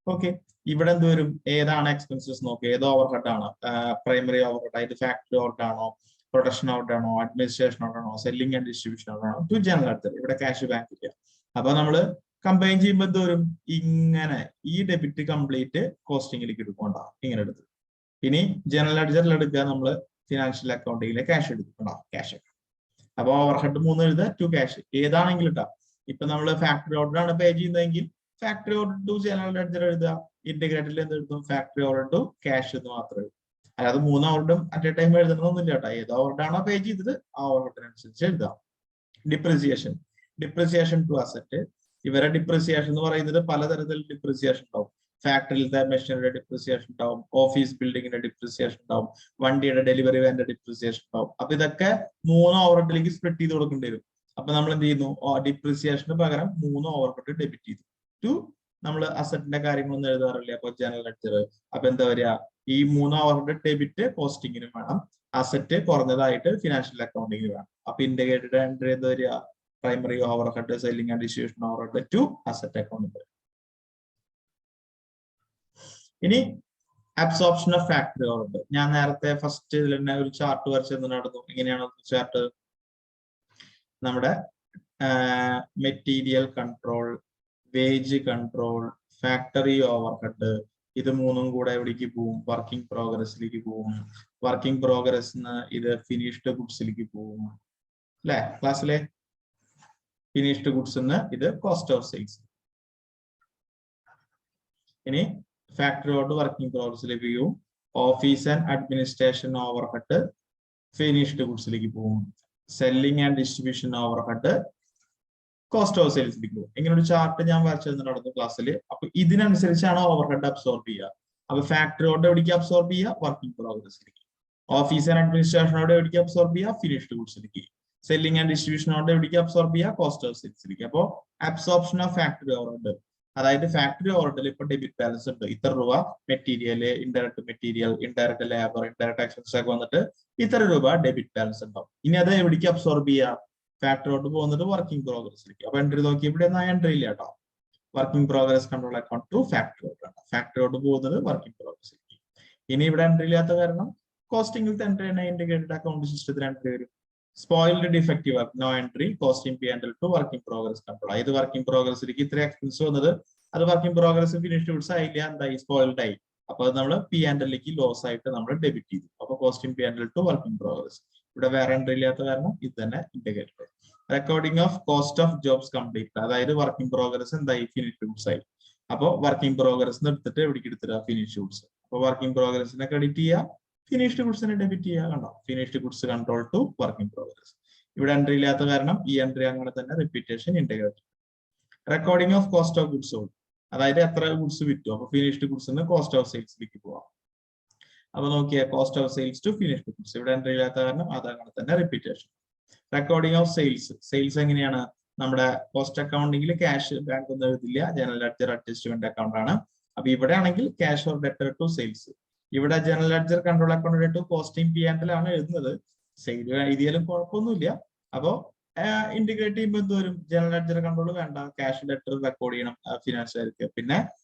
Okay, ഇവിടെ എന്ത് വരും, ഏതാണ് എക്സ്പെൻസസ് നോക്കുക, ഏത് ഓവർഹെഡ് ആണ്, പ്രൈമറി ഓവർഹെഡ് ആയിട്ട് ഫാക്ടറി ഓവർഹെഡ് ആണോ, പ്രൊഡക്ഷൻ ഓവർഹെഡ് ആണോ, അഡ്മിനിസ്ട്രേഷൻ ഓവർഹെഡ് ആണോ, സെല്ലിംഗ് ആൻഡ് ഡിസ്ട്രിബ്യൂഷൻ ഓവർഹെഡ് ആണോ, ടു ജനറൽ ലെഡ്ജർ. ഇവിടെ ക്യാഷ് ബാങ്ക് ഇല്ല. അപ്പൊ നമ്മള് കമ്പൈൻ ചെയ്യുമ്പോൾ എന്ത് വരും, ഇങ്ങനെ ഈ ഡെബിറ്റ് കംപ്ലീറ്റ് കോസ്റ്റിംഗിലേക്ക് എടുക്കണ്ട, ഇങ്ങനെ എടുത്തു. ഇനി ജനറൽ ലെഡ്ജറിൽ എടുക്കുക, നമ്മൾ ഫിനാൻഷ്യൽ അക്കൗണ്ടിങ്ങിലെ ക്യാഷ് എടുക്കണോ, ക്യാഷ്. അപ്പൊ ഓവർഹെഡ് 3 എഴുതുക, ടു ക്യാഷ്, ഏതാണെങ്കിലും ഇട്ടാ. ഇപ്പൊ നമ്മൾ ഫാക്ടറി ഓർഡർ ആണ് പേ ചെയ്യുന്നതെങ്കിൽ factory order to general ledger എഴുതുക. ഇന്റഗ്രേറ്റഡിൽ എന്ത് എഴുതും, ഫാക്ടറി ഓർഡർ ടു ക്യാഷ് എന്ന് മാത്രം എഴുതും. അല്ലാതെ 3 ഓർഡറും അറ്റ് എ ടൈം എഴുതണമെന്നില്ല കേട്ടോ. ഏത് ഓർഡർ ആണോ പേ ചെയ്തത് ആ ഓർഡറിനനുസരിച്ച് എഴുതാം. Depreciation, depreciation to asset. ഇവരെ ഡിപ്രിസിയേഷൻ എന്ന് പറയുന്നത് പലതരത്തിൽ ഡിപ്രിസിയേഷൻ ഉണ്ടാവും. ഫാക്ടറിയിലത്തെ മെഷീനറിയുടെ ഡിപ്രിസിയേഷൻ ഉണ്ടാവും, ഓഫീസ് ബിൽഡിങ്ങിന്റെ ഡിപ്രിസിയേഷൻ ഉണ്ടാവും, വണ്ടിയുടെ ഡെലിവറി വാന്റെ ഡിപ്രിസിയേഷൻ ഉണ്ടാവും. അപ്പൊ ഇതൊക്കെ 3 ഓവർഹെഡിലേക്ക് സ്പ്ലിറ്റ് ചെയ്ത് കൊടുക്കേണ്ടി വരും. അപ്പൊ നമ്മൾ എന്ത് ചെയ്യുന്നു, ഡിപ്രിസിയേഷന് പകരം 3 ഓവർഹെഡ് ഡെബിറ്റ് ചെയ്തു. ടു നമ്മൾ അസറ്റിന്റെ കാര്യങ്ങളൊന്നും എഴുതാറില്ല, അപ്പൊ ജനറൽ ലെഡ്ജർ. അപ്പൊ എന്താ വരിക, ഈ 3 ഓവർഹെഡ് ഡെബിറ്റ് കോസ്റ്റിങ്ങിനും വേണം, അസറ്റ് കുറഞ്ഞതായിട്ട് ഫിനാൻഷ്യൽ അക്കൗണ്ടിങ്ങിന് വേണം. അപ്പൊ ഇന്റഗ്രേറ്റഡ് എൻട്രി എന്താ വരിക, primary overhead, selling and distribution overhead to asset account. ഇനി അബ്സോർപ്ഷൻ ഓഫ് ഫാക്ടറി ഓവർഹെഡ്. ഞാൻ നേരത്തെ ഫസ്റ്റ് ഇതിൽ തന്നെ ഒരു ചാർട്ട് വരച്ച് നടന്നു. ഇങ്ങനെയാണ് ചാർട്ട്, നമ്മുടെ material control, wage control, factory overhead, ഇത് 3ഉം കൂടെ എവിടേക്ക് പോവും, വർക്കിംഗ് പ്രോഗ്രസിലേക്ക് പോവും. വർക്കിംഗ് പ്രോഗ്രസ് ഇത് ഫിനിഷ്ഡ് ഗുഡ്സിലേക്ക് പോവും അല്ലെ, ക്ലാസ്സിലെ ഫിനിഷ്ഡ് ഗുഡ്സ് ഇത് കോസ്റ്റ് ഓഫ് സെയിൽസ്. ഇനി ഫാക്ടറി ഓർഡർ വർക്കിംഗ് പ്രോഗ്രസിലേക്ക് പോവും. Office and administration overhead finished ഗുഡ്സിലേക്ക് പോവും. Selling and distribution overhead cost of സെയിൽസിലേക്ക് പോകും. ഇങ്ങനെ ഒരു ചാർട്ട് ഞാൻ വരച്ചു നടന്നു ക്ലാസ്സിൽ. അപ്പൊ ഇതിനനുസരിച്ചാണ് ഓവർഹെഡ് അബ്സോർബ് ചെയ്യുക. അപ്പൊ ഫാക്ടറി ഓർഡർ എവിടേക്ക് അബ്സോർബ് ചെയ്യുക, വർക്കിംഗ് പ്രോഗ്രസിലേക്ക്. ഓഫീസ് ആൻഡ് അഡ്മിനിസ്ട്രേഷനോട് എവിടേക്ക് അബ്സോർബ് ചെയ്യുക, ഫിനിഷ്ഡ് ഗുഡ്സിലേക്ക്. സെല്ലിംഗ് ആൻഡ് ഡിസ്ട്രിബ്യൂഷനോട് എവിടേക്ക് അബ്സോർബ് ചെയ്യുക, കോസ്റ്റ് ഓഫ് സെയിൽസിലേക്ക്. അപ്പൊ അബ്സോർപ്ഷൻ ഓഫ് ഫാക്ടറി ഓവർഹെഡ്, അതായത് ഫാക്ടറി ഓർഡറിൽ ഇപ്പൊ ഡെബിറ്റ് ബാലൻസ് ഉണ്ട്, ഇത്ര രൂപ material, indirect labour, indirect expense ഒക്കെ വന്നിട്ട് ഇത്ര രൂപ ഡെബിറ്റ് ബാലൻസ് ഉണ്ടാവും. ഇനി അത് എവിടേക്ക് അബ്സോർബ് ചെയ്യുക, ഫാക്ടറി ഓർഡർ പോകുന്നത് വർക്കിംഗ് പ്രോഗ്രസിലേക്ക്. അപ്പൊ എൻട്രി നോക്കി, ഇവിടെ എൻട്രി ഇല്ല കേട്ടോ. Working progress control account to factory order ആണ്. ഫാക്ടറി ഓർഡർ പോകുന്നത് വർക്കിംഗ് പ്രോഗ്രസിലേക്ക്. ഇനി ഇവിടെ എൻട്രി ഇല്ലാത്ത കാരണം കോസ്റ്റിംഗിലത്തെ എൻട്രി തന്നെ ഇന്റഗ്രേറ്റഡ് അക്കൗണ്ട് സിസ്റ്റത്തിൽ എൻട്രി വരും. Spoiled defective work, no entry, costing P&L to working progress control. ഇത് വർക്കിംഗ് പ്രോഗ്രസിലേക്ക് ഇത്ര എക്സ്പെൻസ് വന്നത്, അത് വർക്കിംഗ് പ്രോഗ്രസ് ഫിനിഷ്ഡ് ഗുഡ്സ് ആയില്ല, എന്തായി, സ്പോയിൽഡ് ആയി. അപ്പൊ അത് നമ്മൾ പി ആൻഡ് എല്ലിലേക്ക് ലോസ് ആയിട്ട് നമ്മൾ ഡെബിറ്റ് ചെയ്തു. അപ്പൊ costing P and L to working progress. ഇവിടെ വേറെ എൻട്രി ഇല്ലാത്ത കാരണം ഇത് തന്നെ integrate. Recording of cost of jobs complete, അതായത് വർക്കിംഗ് പ്രോഗ്രസ് എന്തായി ഫിനിഷ്ഡ് ഗുഡ്സ് ആയി. അപ്പൊ വർക്കിംഗ് പ്രോഗ്രസ് എടുത്തിട്ട് എവിടേക്ക് എടുത്തിട്ട് ഫിനിഷ്ഡ് ഗുഡ്സ്. അപ്പൊ വർക്കിംഗ് പ്രോഗ്രസിനെ ക്രെഡിറ്റ് ചെയ്യുക, ഫിനിഷ്ഡ് ഗുഡ്സിനെ ഡെബിറ്റ് ചെയ്യുക. കണ്ടോ, finished goods control to working progress. ഇവിടെ എൻട്രി ഇല്ലാത്ത കാരണം ഈ എൻട്രി അങ്ങനെ തന്നെ repetition integrate. Recording of cost of goods sold, അതായത് എത്ര ഗുഡ്സ് വിറ്റു. അപ്പൊ ഫിനിഷ്ഡ് ഗുഡ്സ് കോസ്റ്റ് ഓഫ് സെയിൽസിലേക്ക് പോവാം. അപ്പൊ നോക്കിയാൽ cost of sales to finished goods. ഇവിടെ എൻട്രി ഇല്ലാത്ത കാരണം അതങ്ങനെ തന്നെ repetition. Recording of sales. Sales എങ്ങനെയാണ്? നമ്മുടെ കോസ്റ്റ് അക്കൗണ്ടിങ്ങിൽ ക്യാഷ് ബാങ്ക് ഒന്നും എഴുതില്ല, ജനറൽ ലെഡ്ജർ അഡ്ജസ്റ്റ്മെന്റ് അക്കൗണ്ട് ആണ്. അപ്പൊ ഇവിടെ ആണെങ്കിൽ cash or debtor to sales. ഇവിടെ general ledger control account to costing P and L ആണ് എഴുതുന്നത്. സെയിൽ എഴുതിയാലും കുഴപ്പമൊന്നുമില്ല. അപ്പോ ഇന്റഗ്രേറ്റ് ചെയ്യുമ്പോൾ എന്ത് വരും? ജനറൽ ലെഡ്ജർ കൺട്രോൾ വേണ്ട, ക്യാഷ് ലെറ്റർ റെക്കോർഡ് ചെയ്യണം ഫിനാൻഷ്യർക്ക്. പിന്നെ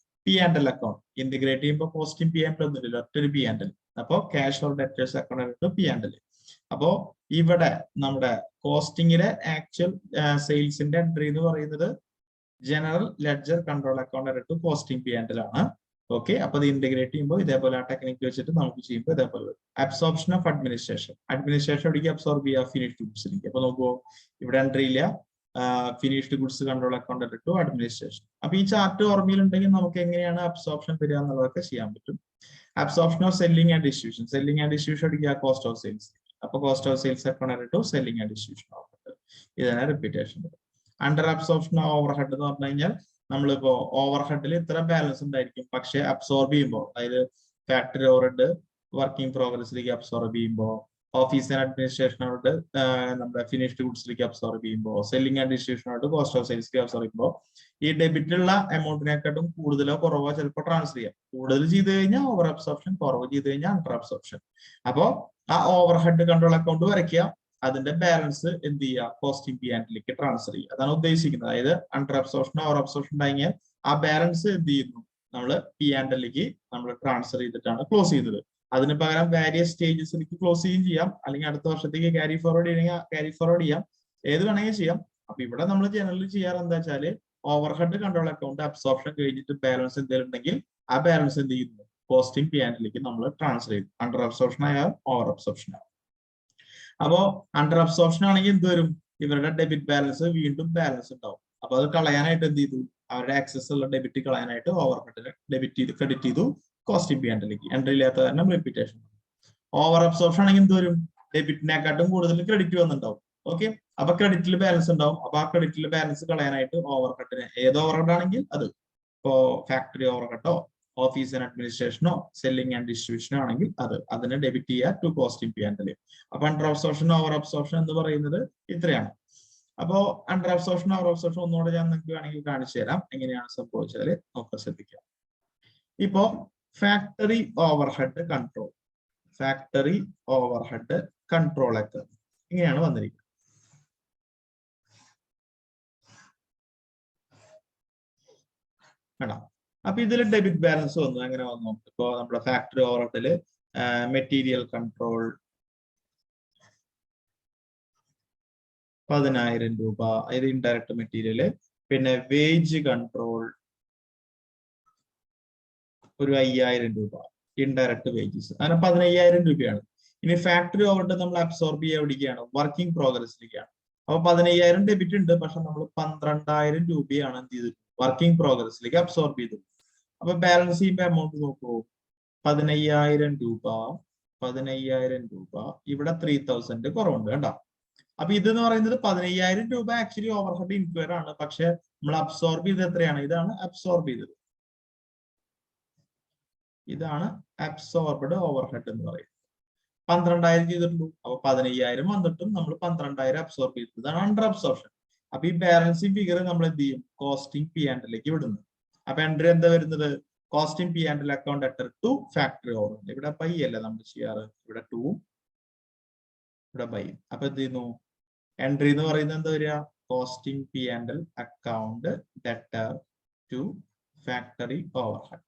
P and L account integrate ചെയ്യുമ്പോൾ കോസ്റ്റിംഗ് പി ആൻഡ് എൽ ഒന്നുമില്ല, ഒറ്റൊരു പി ആൻഡ് എൽ. അപ്പോ cash or debtors account P and L. അപ്പോ ഇവിടെ നമ്മുടെ കോസ്റ്റിംഗിലെ ആക്ച്വൽ സെയിൽസിന്റെ എൻട്രി എന്ന് പറയുന്നത് general ledger control account to costing P and L ആണ്. ഓക്കെ, അപ്പൊ ഇത് ഇന്റഗ്രേറ്റ് ചെയ്യുമ്പോൾ ഇതേപോലെ ആ ടെക്നിക്ക് വെച്ചിട്ട് നമുക്ക് ചെയ്യുമ്പോൾ ഇതേപോലെ വരും. Absorption of administration. അഡ്മിനിസ്ട്രേഷൻ എവിടേക്ക് അബ്സോർബ് ചെയ്യുക? ഫിനിഷ്ഡ് ഗുഡ്സിലേക്ക്. അപ്പൊ നോക്കുമോ, ഇവിടെ എൻട്രി ഇല്ല, finished goods control account to administration. അപ്പൊ ഈ ചാർട്ട് ഓർമ്മയിലുണ്ടെങ്കിൽ നമുക്ക് എങ്ങനെയാണ് അബ്സോർപ്ഷൻ വരിക എന്നുള്ളതൊക്കെ ചെയ്യാൻ പറ്റും. Absorption of selling and distribution. Selling and distribution അടിക്കുക കോസ്റ്റ് ഓഫ് സെയിൽസ്. അപ്പൊ cost of sales account to selling and distribution. ഇതാണ് repetition. Under absorption overhead എന്ന് പറഞ്ഞു കഴിഞ്ഞാൽ നമ്മളിപ്പോ ഓവർ ഹെഡിൽ ഇത്ര ബാലൻസ് ഉണ്ടായിരിക്കും, പക്ഷെ അബ്സോർബ് ചെയ്യുമ്പോൾ, അതായത് ഫാക്ടറി ഓവർ ഹെഡ് വർക്കിംഗ് പ്രോഗ്രസിലേക്ക് അബ്സോർബ് ചെയ്യുമ്പോൾ, ഓഫീസ് ആൻഡ് അഡ്മിനിസ്ട്രേഷനോട് നമ്മുടെ ഫിനിഷ്ഡ് ഗുഡ്സിലേക്ക് അബ്സോർബ് ചെയ്യുമ്പോൾ, സെല്ലിംഗ് ആൻഡ് ഡിസ്ട്രിബ്യൂഷനോട് കോസ്റ്റ് ഓഫ് സെയിൽസിലേക്ക് അബ്സോർബ് ചെയ്യുമ്പോൾ, ഈ ഡെബിറ്റുള്ള എമൗണ്ടിനെക്കാട്ടും കൂടുതലോ കുറവോ ചിലപ്പോൾ ട്രാൻസ്ഫർ ചെയ്യാം. കൂടുതൽ ചെയ്ത് കഴിഞ്ഞാൽ ഓവർ അബ്സോർപ്ഷൻ, കുറവ് ചെയ്ത് കഴിഞ്ഞാൽ അണ്ടർ അബ്സോർപ്ഷൻ. അപ്പോ ആ ഓവർ ഹെഡ് കൺട്രോൾ അക്കൗണ്ട് വരയ്ക്കുക, അതിന്റെ ബാലൻസ് എന്ത് ചെയ്യുക? കോസ്റ്റിംഗ് പി ആൻഡിലേക്ക് ട്രാൻസ്ഫർ ചെയ്യുക. അതാണ് ഉദ്ദേശിക്കുന്നത്. അതായത് അണ്ടർ അബ്സോർപ്ഷൻ ഓവർ അബ്സോർപ്ഷൻ ഉണ്ടായെങ്കിൽ ആ ബാലൻസ് എന്ത് ചെയ്യുന്നു? നമ്മൾ പി ആൻഡിലേക്ക് നമ്മൾ ട്രാൻസ്ഫർ ചെയ്തിട്ടാണ് ക്ലോസ് ചെയ്തത്. അതിന് പകരം വാരിയസ് സ്റ്റേജസിലേക്ക് ക്ലോസ് ചെയ്യുകയും ചെയ്യാം, അല്ലെങ്കിൽ അടുത്ത വർഷത്തേക്ക് ക്യാരി ഫോർവേഡ് ചെയ്യണമെങ്കിൽ ക്യാരി ഫോർവേഡ് ചെയ്യാം, ഏത് വേണമെങ്കിൽ ചെയ്യാം. അപ്പൊ ഇവിടെ നമ്മൾ ജനറലി ചെയ്യാറ് എന്താ വെച്ചാൽ over head control account absorption കഴിഞ്ഞിട്ട് ബാലൻസ് എന്തെങ്കിലും ഉണ്ടെങ്കിൽ ആ ബാലൻസ് എന്ത് ചെയ്യുന്നു? കോസ്റ്റിംഗ് പി ആൻഡിലേക്ക് നമ്മൾ ട്രാൻസ്ഫർ ചെയ്യും. അണ്ടർ അബ്സോർപ്ഷൻ ആയാലും ഓവർ അബ്സോർപ്ഷൻ ആകും. അപ്പോ അണ്ടർ അബ്സോർപ്ഷൻ ആണെങ്കിൽ എന്ത് വരും? ഇവരുടെ ഡെബിറ്റ് ബാലൻസ് വീണ്ടും ബാലൻസ് ഉണ്ടാവും. അപ്പൊ അത് കളയാനായിട്ട് എന്ത് ചെയ്തു? അവരുടെ ആക്സസ് ഉള്ള ഡെബിറ്റ് കളയാനായിട്ട് ഓവർ ഹെഡിന് ഡെബിറ്റ് ചെയ്ത് ക്രെഡിറ്റ് ചെയ്തു കോസ്റ്റിംഗ് പി ആൻഡിലേക്ക്. എൻട്രി ഇല്ലാത്ത കാരണം റിപ്പീറ്റേഷൻ. ഓവർ അബ്സോർപ്ഷൻ ആണെങ്കിൽ എന്ത് വരും? ഡെബിറ്റിനെക്കാട്ടും കൂടുതൽ ക്രെഡിറ്റ് വന്നിട്ടുണ്ടാവും. ഓക്കെ, അപ്പൊ ക്രെഡിറ്റിൽ ബാലൻസ് ഉണ്ടാവും. അപ്പൊ ആ ക്രെഡിറ്റിൽ ബാലൻസ് കളയാനായിട്ട് ഓവർ ഹെഡിന്, ഏത് ഓവർ ഹെഡ് ആണെങ്കിൽ അത്, ഇപ്പോ ഫാക്ടറി ഓവർ ഹെഡോ ഓഫീസ് ആൻഡ് അഡ്മിനിസ്ട്രേഷനോ സെല്ലിംഗ് ആൻഡ് ഡിസ്ട്രിബ്യൂഷനോ ആണെങ്കിൽ അതിനെ ഡെബിറ്റ് ചെയ്യുക to costing P and L. അപ്പൊ അണ്ടർ അബ്സോർപ്ഷൻ ഓവർ അബ്സോർപ്ഷൻ എന്ന് പറയുന്നത് ഇത്രയാണ്. അപ്പോ അണ്ടർ അബ്സോർപ്ഷൻ ഓവർ അബ്സോർപ്ഷൻ ഒന്നുകൂടെ ഞാൻ നിങ്ങൾക്ക് വേണമെങ്കിൽ കാണിച്ചു തരാം എങ്ങനെയാണ് സംഭവിച്ചത്. നോക്കാൻ ശ്രദ്ധിക്കാം. ഇപ്പോ factory overhead control, factory overhead control ഒക്കെ ഇങ്ങനെയാണ് വന്നിരിക്കുന്നത്. വേണം. അപ്പൊ ഇതിൽ ഡെബിറ്റ് ബാലൻസ് വന്നു. എങ്ങനെ വന്നു? ഇപ്പോ നമ്മുടെ ഫാക്ടറി ഓവർ ഹെഡില് മെറ്റീരിയൽ കൺട്രോൾ 10,000 രൂപ, ഇത് ഇൻഡയറക്ട് മെറ്റീരിയല്. പിന്നെ വേജ് കൺട്രോൾ ഒരു 5,000 രൂപ, ഇൻഡയറക്ട് വേജസ്. അങ്ങനെ 15,000 രൂപയാണ്. ഇനി ഫാക്ടറി ഓവർഹെഡ് നമ്മൾ അബ്സോർബ് ചെയ്യാൻ എവിടേക്കാണ്? വർക്കിംഗ് പ്രോഗ്രസിലേക്കാണ്. അപ്പൊ 15,000 ഡെബിറ്റ് ഉണ്ട്, പക്ഷെ നമ്മൾ 12,000 രൂപയാണ് എന്ത് ചെയ്തത്? വർക്കിംഗ് പ്രോഗ്രസിലേക്ക് അബ്സോർബ് ചെയ്തത്. അപ്പൊ ബാലൻസ് ചെയ്യുമ്പോൾ എമൗണ്ട് നോക്കൂ, 15,000 രൂപ, 15,000 രൂപ, ഇവിടെ 3,000 കുറവുണ്ട് കേട്ടോ. അപ്പൊ ഇതെന്ന് പറയുന്നത് 15,000 രൂപ ആക്ച്വലി ഓവർഹെഡ് ഇൻക്വയർ ആണ്, പക്ഷെ നമ്മൾ അബ്സോർബ് ചെയ്തത് എത്രയാണ്? ഇതാണ് അബ്സോർബ് ചെയ്തത്. ഇതാണ് അബ്സോർബ്ഡ് ഓവർഹെഡ് എന്ന് പറയുന്നത്. 12,000 ചെയ്തിട്ടുള്ളൂ. അപ്പൊ 15,000 വന്നിട്ടും നമ്മൾ 12,000 അബ്സോർബ് ചെയ്തത്. ഇതാണ് അണ്ടർ അബ്സോർപ്ഷൻ. അപ്പൊ ഈ ബാലൻസിങ് ഫിഗർ നമ്മൾ എന്ത് ചെയ്യും? കോസ്റ്റിംഗ് പി ആൻഡിലേക്ക് വിടുന്നു. അപ്പൊ എൻട്രി എന്താ വരുന്നത്? കോസ്റ്റിംഗ് പി ആൻഡിൽ അക്കൗണ്ട് അറ്റർ ടു ഫാക്ടറി ഓവർഹെഡ്. ഇവിടെ ബൈ അല്ല നമ്മൾ ചെയ്യാറ്, ഇവിടെ 2, ഇവിടെ ബൈ. അപ്പൊ എന്ത് ചെയ്യുന്നു? എൻട്രി എന്ന് പറയുന്നത് എന്താ വരിക? കോസ്റ്റിംഗ് പി ആൻഡിൽ account debtor to factory overhead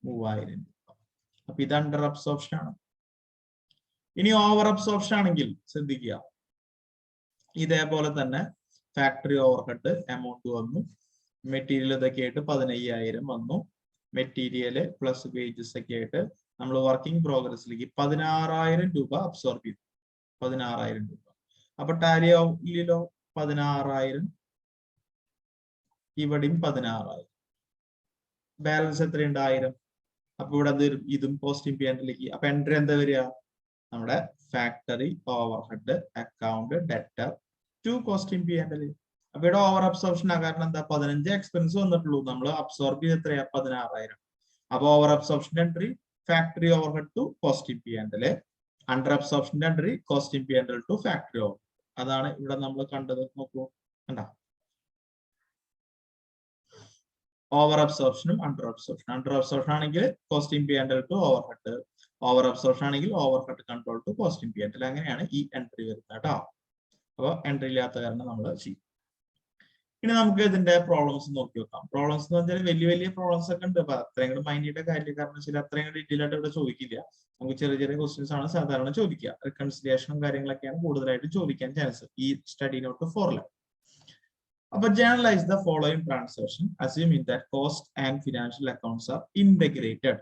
3,000 രൂപ. അപ്പൊ ഇത് അണ്ടർ അബ്സോർപ്ഷൻ ആണ്. ഇനി ഓവർ അബ്സോർപ്ഷൻ ആണെങ്കിൽ ശ്രദ്ധിക്കുക, ഇതേപോലെ തന്നെ ഫാക്ടറി ഓവർഹെഡ് എമൗണ്ട് വന്നു, മെറ്റീരിയൽ ഇതൊക്കെ ആയിട്ട് 15,000 വന്നു, മെറ്റീരിയൽ പ്ലസ് വേജസ് ഒക്കെ ആയിട്ട് നമ്മൾ വർക്കിംഗ് പ്രോഗ്രസിലേക്ക് 16,000 രൂപ അബ്സോർബ് ചെയ്തു. 16,000 രൂപ. അപ്പൊ ടാലി ആവില്ലല്ലോ. 16,000 ഇവിടെയും 16,000. ബാലൻസ് എത്രയുണ്ട്? 1,000. അപ്പൊ ഇവിടെ ഇതും പോസ്റ്റിംഗ് പി&എല്ലിലേക്ക്. അപ്പൊ എൻട്രി എന്താ വരിക? നമ്മുടെ factory overhead account debtor to costing P and L. അപ്പൊ ഇവിടെ ഓവർ അബ്സോർപ്ഷൻ ആ കാരണം എന്താ? 15 എക്സ്പെൻസ് വന്നിട്ടുള്ളൂ. നമ്മൾ അബ്സോർബ് ചെയ്ത് എത്രയാ? 16,000. അപ്പൊ over absorption entry factory overhead to costing P and L. Under absorption entry costing P and L to factory overhead. അതാണ് ഇവിടെ നമ്മൾ കണ്ടത്. നോക്കൂ, കണ്ടാ? ഓവർ അബ്സോർപ്ഷനും അണ്ടർ അബ്സോർപ്ഷൻ. അണ്ടർ അബ്സോർപ്ഷൻ ആണെങ്കിൽ costing P and L to overhead, over absorption ആണെങ്കിൽ overhead control to costing P and L. അങ്ങനെയാണ് ഈ എൻട്രി വരുന്നത് കേട്ടോ. അപ്പോൾ എൻട്രി ഇല്ലാത്ത കാരണം നമ്മൾ ചെയ്യും. ഇനി നമുക്ക് ഇതിന്റെ പ്രോബ്ലംസ് നോക്കി വെക്കാം. പ്രോബ്ലംസ് എന്ന് വെച്ചാൽ വലിയ വലിയ പ്രോബ്ലംസ് ഒക്കെ ഉണ്ട്. അപ്പൊ അത്രയും കൂടെ മൈൻഡ് ചെയ്യേണ്ട കാര്യം, കാരണം വെച്ചാൽ അത്രയും ഡീറ്റെയിൽ ആയിട്ട് ഇവിടെ ചോദിക്കില്ല. നമുക്ക് ചെറിയ ചെറിയ ക്വസ്റ്റ്യൻസ് ആണ് സാധാരണ ചോദിക്കുക. റിക്കൺസിലിയേഷനും കാര്യങ്ങളൊക്കെയാണ് കൂടുതലായിട്ട് ചോദിക്കാൻ ചാൻസ് ഈ സ്റ്റഡി നോട്ട് 4. അപ്പൊ journalise the following transaction assuming that cost and financial accounts are integrated.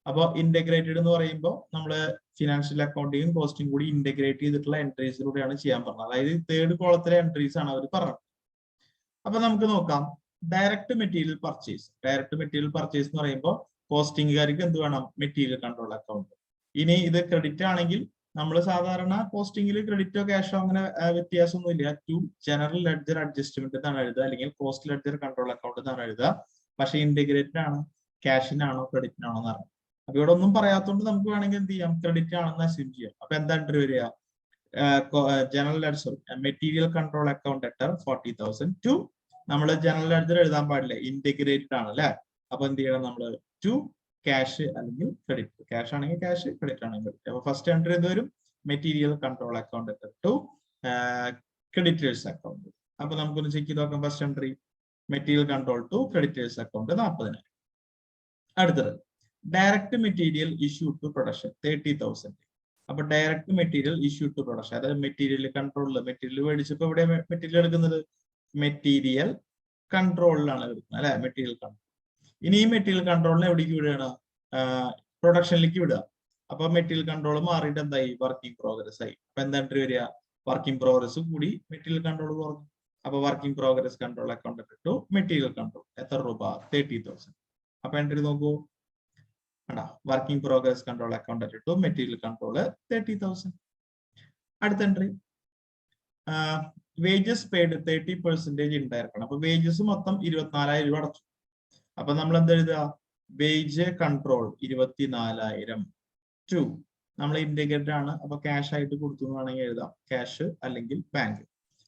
അപ്പൊ ഇന്റഗ്രേറ്റഡ് എന്ന് പറയുമ്പോൾ നമ്മള് ഫിനാൻഷ്യൽ അക്കൗണ്ടിങ്ങും കോസ്റ്റും കൂടി ഇന്റഗ്രേറ്റ് ചെയ്തിട്ടുള്ള എൻട്രീസിലൂടെയാണ് ചെയ്യാൻ പറഞ്ഞത്. അതായത് തേർഡ് കോളത്തിലെ എൻട്രീസ് ആണ് അവർ പറഞ്ഞത്. അപ്പൊ നമുക്ക് നോക്കാം. Direct material purchase. Direct material purchase എന്ന് പറയുമ്പോൾ കോസ്റ്റിംഗുകാർക്ക് എന്ത് വേണം? Material control account. ഇനി ഇത് ക്രെഡിറ്റ് ആണെങ്കിൽ നമ്മൾ സാധാരണ കോസ്റ്റിംഗിൽ ക്രെഡിറ്റോ ക്യാഷോ അങ്ങനെ വ്യത്യാസമൊന്നുമില്ല. ടു ജനറൽ ലെഡ്ജർ അഡ്ജസ്റ്റ്മെന്റ് എന്നാണ് എഴുതുക, അല്ലെങ്കിൽ കോസ്റ്റ് ലെഡ്ജർ കൺട്രോൾ അക്കൗണ്ട് എന്നാണ് എഴുതുക. പക്ഷെ ഇന്റഗ്രേറ്റഡ് ആണ്, ക്യാഷിനാണോ ക്രെഡിറ്റിനാണോ എന്ന് അറിയാം. അപ്പൊ ഇവിടെ ഒന്നും പറയാത്തതുകൊണ്ട് നമുക്ക് വേണമെങ്കിൽ എന്ത് ചെയ്യാം? ക്രെഡിറ്റ് ആണെന്ന് അസ്യൂം ചെയ്യാം. അപ്പൊ എന്താ എൻട്രി വരിക? General ledger material control account debtor 40,000 to, നമ്മൾ ജനറൽ ലെഡ്ജർ എഴുതാൻ പാടില്ല, ഇന്റഗ്രേറ്റഡ് ആണ് അല്ലെ. അപ്പൊ എന്ത് ചെയ്യണം? നമ്മൾ ടു ക്യാഷ് അല്ലെങ്കിൽ ക്രെഡിറ്റ്. ക്യാഷ് ആണെങ്കിൽ ക്യാഷ്, ക്രെഡിറ്റ് ആണെങ്കിൽ ക്രെഡിറ്റ്. അപ്പൊ ഫസ്റ്റ് എൻട്രി എന്ത് വരും? Material control account debtor to creditors account. അപ്പൊ നമുക്കൊന്ന് ചെക്ക് ചെയ്ത് നോക്കാം. First entry material control to creditors account 40,000. അടുത്തത് direct material issue to production 30,000. അപ്പൊ direct material issue to production, അതായത് മെറ്റീരിയൽ കൺട്രോളിൽ മെറ്റീരിയൽ മേടിച്ചപ്പോ ഇവിടെ മെറ്റീരിയൽ എടുക്കുന്നത് മെറ്റീരിയൽ കൺട്രോളിലാണ് എടുക്കുന്നത് അല്ലെ, മെറ്റീരിയൽ കൺട്രോൾ. ഇനി ഈ മെറ്റീരിയൽ കൺട്രോളിനെ എവിടേക്ക് വിടുകയാണ്? പ്രൊഡക്ഷനിലേക്ക് വിടുക. അപ്പൊ മെറ്റീരിയൽ കൺട്രോൾ മാറിയിട്ട് എന്തായി? വർക്കിംഗ് പ്രോഗ്രസ് ആയി. അപ്പൊ എന്താ എൻട്രി വരിക? വർക്കിംഗ് പ്രോഗ്രസ് കൂടി മെറ്റീരിയൽ കൺട്രോൾ കുറഞ്ഞു. അപ്പൊ working progress control account to material control എത്ര രൂപ? 30,000. അപ്പൊ എൻട്രി നോക്കൂ, working progress control account to material control 30,000. അടുത്ത എൻട്രി വേജസ് പെയ്ഡ് 30% ഇൻഡയറക്റ്റ് ആണ്. അപ്പൊ വേജസ് മൊത്തം 24,000 രൂപ അടച്ചു. അപ്പൊ നമ്മൾ എന്താ എഴുതുക? വേജ് കൺട്രോൾ 24,000 ടു, നമ്മൾ ഇന്റഗ്രേറ്റഡ് ആണ്. അപ്പൊ ക്യാഷ് ആയിട്ട് കൊടുത്തു എന്ന് വേണമെങ്കിൽ എഴുതാം, ക്യാഷ് അല്ലെങ്കിൽ ബാങ്ക്.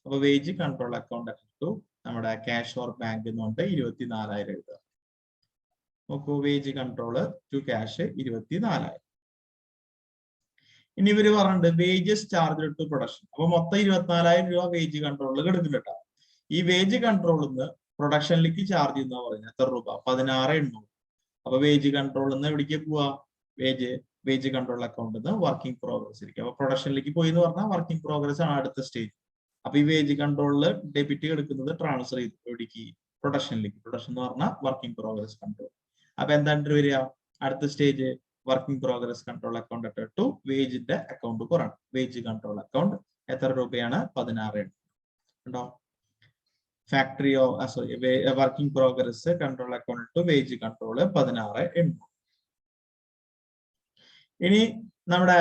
അപ്പൊ വേജ് കൺട്രോൾ അക്കൗണ്ട് ടു നമ്മുടെ ക്യാഷ് ഓർ ബാങ്ക് എന്നുകൊണ്ട് 24,000 എഴുതുക. നോക്കൂ, വേജ് കൺട്രോള് ടു ക്യാഷ് 24,000. ഇനി ഇവര് പറഞ്ഞിട്ടുണ്ട് വേജസ് ചാർജ് ടു പ്രൊഡക്ഷൻ. അപ്പൊ മൊത്തം 24,000 രൂപ വേജ് കൺട്രോളിൽ കിടക്കുന്നുണ്ട്. ഈ വേജ് കൺട്രോളിൽ നിന്ന് പ്രൊഡക്ഷനിലേക്ക് ചാർജ് ചെയ്യുന്ന പറയുന്നത് എത്ര രൂപ? 16,800. അപ്പൊ വേജ് കൺട്രോളിൽ നിന്ന് എവിടേക്ക് പോവാ? വേജ് കൺട്രോൾ അക്കൗണ്ടിൽ നിന്ന് വർക്കിംഗ് പ്രോഗ്രസ് ഇരിക്കും. അപ്പൊ പ്രൊഡക്ഷനിലേക്ക് പോയി എന്ന് പറഞ്ഞാൽ വർക്കിംഗ് പ്രോഗ്രസ് ആണ് അടുത്ത സ്റ്റേജ്. അപ്പൊ ഈ വേജ് കൺട്രോളിൽ ഡെബിറ്റ് എടുക്കുന്നത് ട്രാൻസ്ഫർ ചെയ്തു എവിടേക്ക്? പ്രൊഡക്ഷനിലേക്ക്. പ്രൊഡക്ഷൻ എന്ന് പറഞ്ഞാൽ വർക്കിംഗ് പ്രോഗ്രസ് കൺട്രോൾ. അപ്പൊ എന്താ എൻട്രി വരിക? അടുത്ത stage working progress control account to വേജിന്റെ അക്കൗണ്ട് കുറയാണ്. വേജ് കൺട്രോൾ അക്കൗണ്ട് എത്ര രൂപയാണ്? 16,800. ഉണ്ടോ? Factory sorry working progress control account to wage control 16,800. ഇനി നമ്മുടെ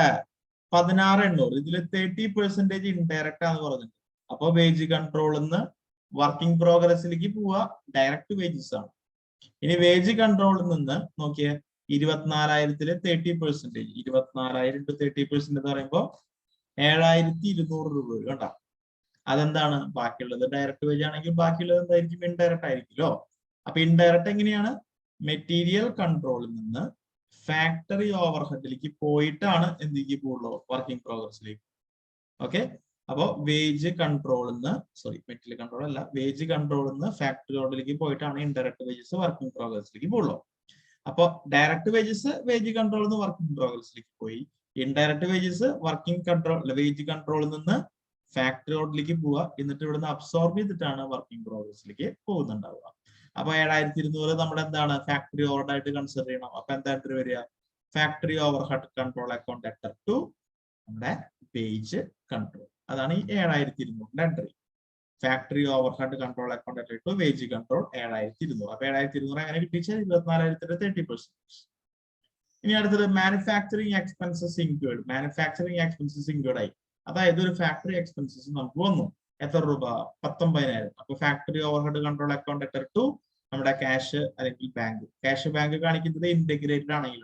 16,800 ഇതിൽ 30% ഇൻഡയറക്റ്റ് ആണെന്ന് പറഞ്ഞിട്ടുണ്ട്. അപ്പൊ വേജ് കൺട്രോളിൽ നിന്ന് വർക്കിംഗ് പ്രോഗ്രസിലേക്ക് പോവുക ഡയറക്റ്റ് വേജസ് ആണ്. ഇനി വേജ് കൺട്രോളിൽ നിന്ന് നോക്കിയേ 24,000-ല് 30%, 24,000 × 30% എന്ന് പറയുമ്പോൾ 7,200 രൂപ വരും കേട്ടോ. അതെന്താണ്? ബാക്കിയുള്ളത് ഡയറക്റ്റ് വേജ് ആണെങ്കിൽ ബാക്കിയുള്ളത് എന്തായിരിക്കും? ഇൻഡയറക്റ്റ് ആയിരിക്കുമല്ലോ. അപ്പൊ ഇൻഡയറക്റ്റ് എങ്ങനെയാണ്? മെറ്റീരിയൽ കൺട്രോളിൽ നിന്ന് ഫാക്ടറി ഓവർഹെഡിലേക്ക് പോയിട്ടാണ് എന്തിലേക്ക് പോകുള്ളൂ? വർക്കിംഗ് പ്രോഗ്രസിലേക്ക്. ഓക്കെ. അപ്പോ വേജ് കൺട്രോളിൽ നിന്ന് മെറ്റീരിയൽ കൺട്രോൾ അല്ല, വേജ് കൺട്രോളിൽ നിന്ന് ഫാക്ടറി ഓർഡറിലേക്ക് പോയിട്ടാണ് ഇൻഡയറക്റ്റ് വേജസ് വർക്കിംഗ് പ്രോഗ്രസിലേക്ക് പോകുള്ളൂ. അപ്പൊ ഡയറക്റ്റ് വേജസ് വേജ് കൺട്രോളിൽ നിന്ന് വർക്കിംഗ് പ്രോഗ്രസിലേക്ക് പോയി. ഇൻഡയറക്റ്റ് വേജസ് വേജ് കൺട്രോളിൽ നിന്ന് ഫാക്ടറി ഓർഡറിലേക്ക് പോവുക. എന്നിട്ട് ഇവിടുന്ന് അബ്സോർബ് ചെയ്തിട്ടാണ് വർക്കിംഗ് പ്രോഗ്രസിലേക്ക് പോകുന്നുണ്ടാവുക. അപ്പൊ 7200 നമ്മുടെ എന്താണ് ഫാക്ടറി ഓവർഹെഡ് ആയിട്ട് കൺസിഡർ ചെയ്യണം. അപ്പൊ എന്താ എൻട്രി വരിക? Factory overhead control account enter to നമ്മുടെ പേജ് കൺട്രോൾ. അതാണ് ഈ 7200 entry. Factory overhead control account enter to wage control 7200. അപ്പൊ 7200 അങ്ങനെ കിട്ടിച്ചാൽ 24,000 30%. ഇനി അടുത്തത് manufacturing expenses incurred. Manufacturing expenses incurred ആയി. അതായത് ഒരു ഫാക്ടറി എക്സ്പെൻസസ് നമുക്ക് വന്നു. എത്ര രൂപ? 19,000. അപ്പൊ factory overhead control account enter to നമ്മുടെ ക്യാഷ് അല്ലെങ്കിൽ ബാങ്ക്. ക്യാഷ് ബാങ്ക് കാണിക്കുന്നത് ഇന്റഗ്രേറ്റഡ് ആണെങ്കിൽ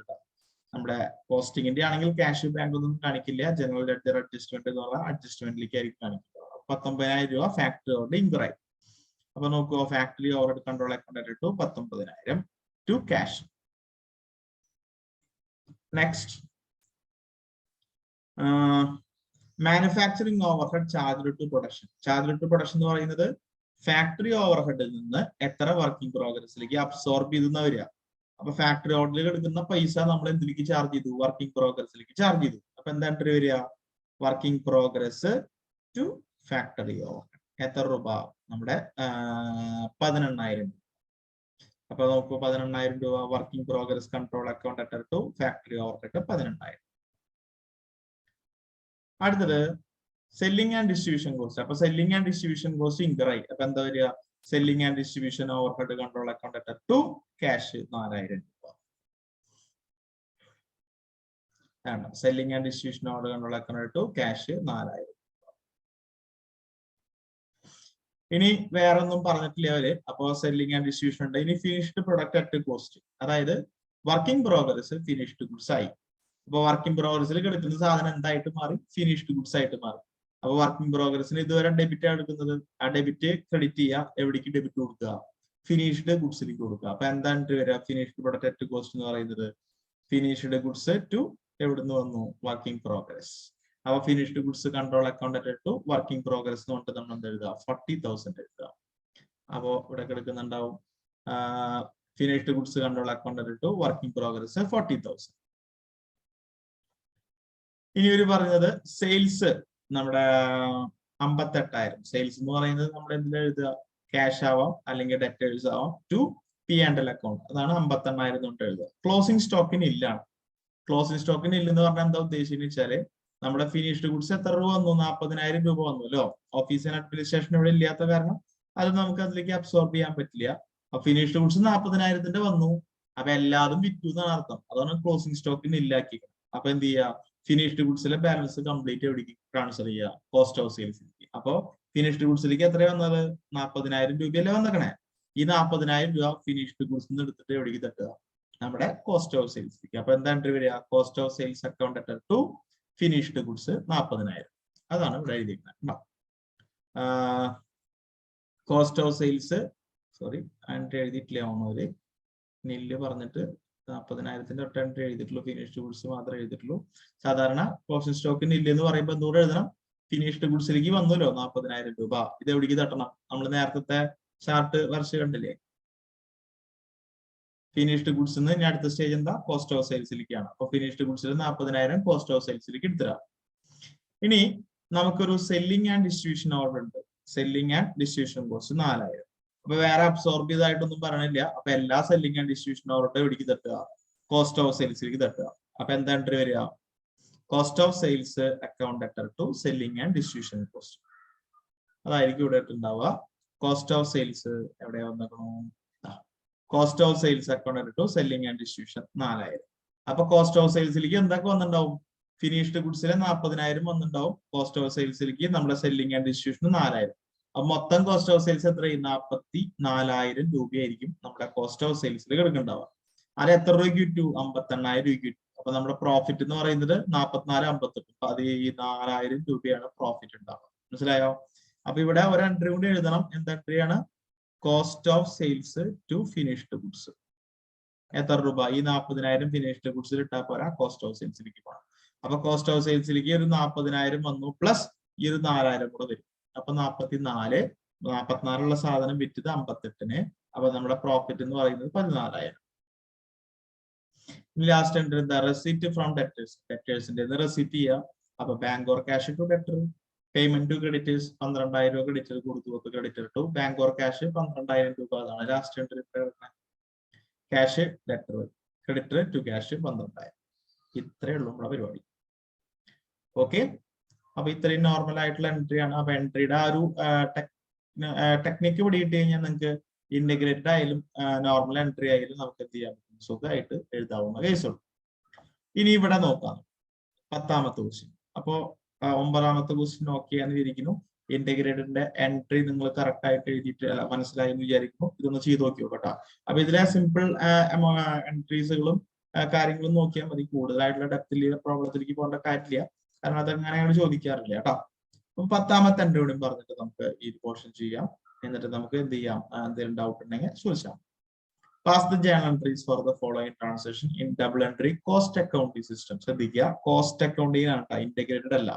നമ്മുടെ കോസ്റ്റിംഗിന്റെ ആണെങ്കിൽ ക്യാഷ് ബാങ്ക് ഒന്നും കാണിക്കില്ല. ജനറൽ ലെഡ്ജർ അഡ്ജസ്റ്റ്മെന്റ് എന്ന് പറഞ്ഞാൽ അഡ്ജസ്റ്റ്മെന്റിലേക്ക് ആയിരിക്കും കാണിക്കുക. 19,000 രൂപ ഫാക്ടറി ഓവർഹെഡ് ഇൻക്വയർ ആയി. അപ്പൊ നോക്കുക, factory overhead control account enter to 19,000 to cash. Next manufacturing overhead charge to production. Charge to production എന്ന് പറയുന്നത് ഫാക്ടറി ഓവർഹെഡിൽ നിന്ന് എത്ര വർക്കിംഗ് പ്രോഗ്രസിലേക്ക് അബ്സോർബ് ചെയ്തെന്ന് വരിക. അപ്പൊ ഫാക്ടറി ഓവർഹെഡിൽ എടുക്കുന്ന പൈസ നമ്മൾ എന്തിലേക്ക് ചാർജ് ചെയ്തു? വർക്കിംഗ് പ്രോഗ്രസിലേക്ക് ചാർജ് ചെയ്തു. അപ്പൊ എന്താ എൻട്രി വരിക? Working progress to factory overhead. എത്ര രൂപ? നമ്മുടെ 18,000. അപ്പൊ നോക്കൂ, 18,000 രൂപ working progress control account enter to factory overhead 18,000. അടുത്തത് സെല്ലിംഗ് ആൻഡ് ഡിസ്ട്രിബ്യൂഷൻ കോസ്റ്റ്. അപ്പൊ selling and distribution cost incur ആയി. അപ്പൊ എന്താ വരിക? Selling and distribution overhead control account enter to cash 4,000 രൂപ. Selling and distribution overhead control account to cash 4,000. ഇനി വേറെ ഒന്നും പറഞ്ഞിട്ടില്ല അവര്. അപ്പോ സെല്ലിംഗ് ആൻഡ് ഡിസ്ട്രിബ്യൂഷൻ ഉണ്ട്. ഇനി ഫിനിഷ്ഡ് പ്രൊഡക്റ്റ് അറ്റ് കോസ്റ്റ്, അതായത് വർക്കിംഗ് പ്രോഗ്രസ് ഫിനിഷ്ഡ് ഗുഡ്സ് ആയി. അപ്പൊ വർക്കിംഗ് പ്രോഗ്രസിൽ കിടക്കുന്ന സാധനം എന്തായിട്ട് മാറി? ഫിനിഷ്ഡ് ഗുഡ്സ് ആയിട്ട് മാറി. അപ്പൊ വർക്കിംഗ് പ്രോഗ്രസിന് ഇതുവരെ ഡെബിറ്റ് ആണ് എടുക്കുന്നത്. ആ ഡെബിറ്റ് ക്രെഡിറ്റ് ചെയ്യുക. എവിടേക്ക് ഡെബിറ്റ് കൊടുക്കുക? ഫിനിഷ്ഡ് ഗുഡ്സിലേക്ക് കൊടുക്കുക. അപ്പൊ എന്താണ് വരിക? ഫിനിഷ്ഡ് പ്രൊഡക്റ്റ് അറ്റ് കോസ്റ്റ് എന്ന് പറയുന്നത് ഫിനിഷ്ഡ് ഗുഡ്സ് ടു എവിടുന്ന് വന്നു? Working progress. അപ്പൊ finished goods control account to working progress എന്ന് പറഞ്ഞിട്ട് നമ്മൾ എന്ത് എഴുതുക? 40,000 എഴുതുക. അപ്പോ ഇവിടെ കിടക്കുന്നുണ്ടാവും finished goods control account to working progress 40,000. ഇനി ഇവര് പറഞ്ഞത് സെയിൽസ് നമ്മുടെ 58,000. സെയിൽസ് എന്ന് പറയുന്നത് നമ്മൾ എന്തിനാ എഴുതുക? ക്യാഷ് ആവാം അല്ലെങ്കിൽ ഡെറ്റേഴ്സ് ആവാം ടു P&L അക്കൗണ്ട്. അതാണ് 58,000 കൊണ്ട് എഴുതുക. ക്ലോസിംഗ് സ്റ്റോക്കിന് ഇല്ലാണ്. ക്ലോസിംഗ് സ്റ്റോക്കിന് ഇല്ലെന്ന് പറഞ്ഞാൽ എന്താ ഉദ്ദേശിച്ചെന്ന് വെച്ചാല് നമ്മുടെ ഫിനിഷ്ഡ് ഗുഡ്സ് എത്ര രൂപ വന്നു? 40,000 രൂപ വന്നുല്ലോ. ഓഫീസ് ആൻഡ് അഡ്മിനിസ്ട്രേഷൻ ഇവിടെ ഇല്ലാത്ത കാരണം അത് നമുക്ക് അതിലേക്ക് അബ്സോർബ് ചെയ്യാൻ പറ്റില്ല. അപ്പൊ ഫിനിഷ്ഡ് ഗുഡ്സ് 40,000 വന്നു. അപ്പൊ എല്ലാതും വിറ്റു എന്നാണ് അർത്ഥം. അതാണ് ക്ലോസിംഗ് സ്റ്റോക്കിന് ഇല്ലാക്കി. അപ്പൊ എന്ത് ചെയ്യുക? ഫിനിഷ്ഡ് ഗുഡ്സിലെ ബാലൻസ് കംപ്ലീറ്റ് എവിടേക്ക് ട്രാൻസ്ഫർ ചെയ്യുക? കോസ്റ്റ് ഓഫ് സെയിൽസിലേക്ക്. അപ്പൊ ഫിനിഷ്ഡ് ഗുഡ്സിലേക്ക് എത്ര വന്നത്? 40,000 രൂപയല്ലേ വന്നേക്കണേ. ഈ 40,000 രൂപ ഫിനിഷ്ഡ് ഗുഡ്സ് എടുത്തിട്ട് എവിടേക്ക് തട്ടുക? നമ്മുടെ കോസ്റ്റ് ഓഫ് സെയിൽസിലേക്ക്. അപ്പൊ എന്താ എൻട്രി വരിക? Cost of sales account enter to finished goods 40,000. അതാണ് ഇവിടെ എഴുതിയിരിക്കുന്നത്. കോസ്റ്റ് ഓഫ് സെയിൽസ് എൻട്രി എഴുതിയിട്ടില്ല. ഓണോര് നെല്ല് പറഞ്ഞിട്ട് 40,000 തൊട്ട് എൻട്രി എഴുതിയിട്ടുള്ളൂ. ഫിനിഷ്ഡ് ഗുഡ്സ് മാത്രമേ എഴുതിയിട്ടുള്ളൂ. സാധാരണ ക്ലോസിംഗ് സ്റ്റോക്കിന് ഇല്ല എന്ന് പറയുമ്പോൾ എന്തോടെ എഴുതണം? ഫിനിഷ്ഡ് ഗുഡ്സിലേക്ക് വന്നല്ലോ 40,000 രൂപ. ഇത് എവിടേക്ക് തട്ടണം? നമ്മൾ നേരത്തെ ചാർട്ട് വരച്ച് കണ്ടില്ലേ? ഫിനിഷ്ഡ് ഗുഡ്സ് ഇനി അടുത്ത സ്റ്റേജ് എന്താ? കോസ്റ്റ് ഓഫ് സെയിൽസിലേക്കാണ്. അപ്പൊ ഫിനിഷ്ഡ് ഗുഡ്സിൽ 40,000 കോസ്റ്റ് ഓഫ് സെയിൽസിലേക്ക് എടുത്തുക. ഇനി നമുക്കൊരു സെല്ലിംഗ് ആൻഡ് ഡിസ്ട്രിബ്യൂഷൻ ഓർഡർ ഉണ്ട്. Selling and distribution cost 4,000. അപ്പൊ വേറെ അബ്സോർബ് ചെയ്തായിട്ടൊന്നും പറയണില്ല. അപ്പൊ എല്ലാ സെല്ലിംഗ് ആൻഡ് ഡിസ്ട്രിബ്യൂഷൻ ഓർഡർ എവിടേക്ക് തട്ടുക? Cost of സെയിൽസിലേക്ക് തട്ടുക. അപ്പൊ എന്താ എൻട്രി വരിക? Cost of sales account enter to selling and distribution cost. അതായിരിക്കും ഇവിടെ ഉണ്ടാവുക. കോസ്റ്റ് ഓഫ് സെയിൽസ് എവിടെ വന്നേക്കണു? Cost of sales account to selling and distribution 4,000. അപ്പൊ കോസ്റ്റ് ഓഫ് സെയിൽസിലേക്ക് എന്തൊക്കെ വന്നിട്ടുണ്ടാവും? ഫിനിഷ്ഡ് ഗുഡ്സിലെ 40,000 വന്നിട്ടുണ്ടാവും. കോസ്റ്റ് ഓഫ് സെയിൽസിലേക്ക് നമ്മുടെ സെല്ലിംഗ് ആൻഡ് ഡിസ്ട്രിബ്യൂഷൻ 4,000. അപ്പൊ മൊത്തം കോസ്റ്റ് ഓഫ് സെയിൽസ് എത്രയും? 44,000 രൂപയായിരിക്കും നമ്മുടെ കോസ്റ്റ് ഓഫ് സെയിൽസിൽ കിടക്കുന്നുണ്ടാവുക. അത് എത്ര രൂപയ്ക്ക് വിറ്റു? 58,000 രൂപയ്ക്ക് വിറ്റു. അപ്പൊ നമ്മുടെ പ്രോഫിറ്റ് എന്ന് പറയുന്നത് 44,58. 14,000 രൂപയാണ് പ്രോഫിറ്റ് ഉണ്ടാവുക. മനസ്സിലായോ? അപ്പൊ ഇവിടെ ഒരു എൻട്രി കൂടി എഴുതണം. എന്ത് എൻട്രിയാണ്? Cost of sales to finished goods. എത്ര രൂപ? ഈ 40,000 ഫിനിഷ്ഡ് ഗുഡ്സിൽ ഇട്ടാൽ പോരാ, കോസ്റ്റ് ഓഫ് സെയിൽസിലേക്ക് പോകണം. അപ്പൊ കോസ്റ്റ് ഓഫ് സെയിൽസിലേക്ക് ഒരു 40,000 വന്നു, പ്ലസ് ഈ ഒരു 4,000 കൂടെ വരും. അപ്പൊ 44 സാധനം വിറ്റത് 58. അപ്പൊ നമ്മുടെ പ്രോഫിറ്റ് എന്ന് പറയുന്നത് 14,000. ലാസ്റ്റ് എൻട്രി എന്താ? Receipt from debtors. ഡെറ്റേഴ്സിന്റെ റെസിപ്റ്റ് ചെയ്യുക. അപ്പൊ bank or cash to debtor. Payment to creditors 12,000 രൂപ ക്രെഡിറ്റർ കൊടുത്തു, creditor to bank or cash 12,000 രൂപ. അതാണ് last entry. Cash debtor, creditor to cash 12,000. ഇത്രയേ ഉള്ളൂ നമ്മുടെ പരിപാടി. ഓക്കെ, അപ്പൊ ഇത്രയും നോർമൽ ആയിട്ടുള്ള എൻട്രി ആണ്. അപ്പൊ എൻട്രിയുടെ ആ ഒരു ടെക്നിക്ക് പിടിയിട്ട് കഴിഞ്ഞാൽ നിങ്ങൾക്ക് ഇന്റഗ്രേറ്റഡ് ആയാലും നോർമൽ എൻട്രി ആയാലും നമുക്ക് എന്ത് ചെയ്യാൻ പറ്റും, സുഖമായിട്ട് എഴുതാവുന്ന കേസുള്ളൂ. ഇനി ഇവിടെ നോക്കാം 10ാമത്തെ ക്വസ്റ്റ്യൻ. അപ്പോ 9ാമത്തെ ക്വസ്റ്റ്യൻ ഓക്കെ എന്ന് വിചാരിക്കുന്നു. ഇന്റഗ്രേറ്റഡിന്റെ എൻട്രി നിങ്ങൾ കറക്റ്റ് ആയിട്ട് എഴുതിയിട്ട് മനസ്സിലായി എന്ന് വിചാരിക്കുന്നു. ഇതൊന്ന് ചെയ്ത് നോക്കി നോക്കട്ടോ. അപ്പൊ ഇതിലെ സിമ്പിൾ എൻട്രീസുകളും കാര്യങ്ങളും നോക്കിയാൽ മതി. കൂടുതലായിട്ടുള്ള ഡെപ്തിൽ പ്രോബ്ലത്തിലേക്ക് പോകേണ്ട കാര്യമില്ല, കാരണം അതങ്ങനെ ചോദിക്കാറില്ല കേട്ടോ. അപ്പൊ 10ാമത്തെ എൻട്രി കൂടി പറഞ്ഞിട്ട് നമുക്ക് ഈ പോർഷൻ ചെയ്യാം. എന്നിട്ട് നമുക്ക് എന്ത് ചെയ്യാം, എന്തെങ്കിലും ഡൗട്ട് ഉണ്ടെങ്കിൽ ചോദിച്ചാൽ. Pass the journal entries for the following transaction in double entry cost accounting system. ശ്രദ്ധിക്കുക, കോസ്റ്റ് അക്കൗണ്ടിംഗ് ആണ്, ഇന്റഗ്രേറ്റഡ് അല്ല.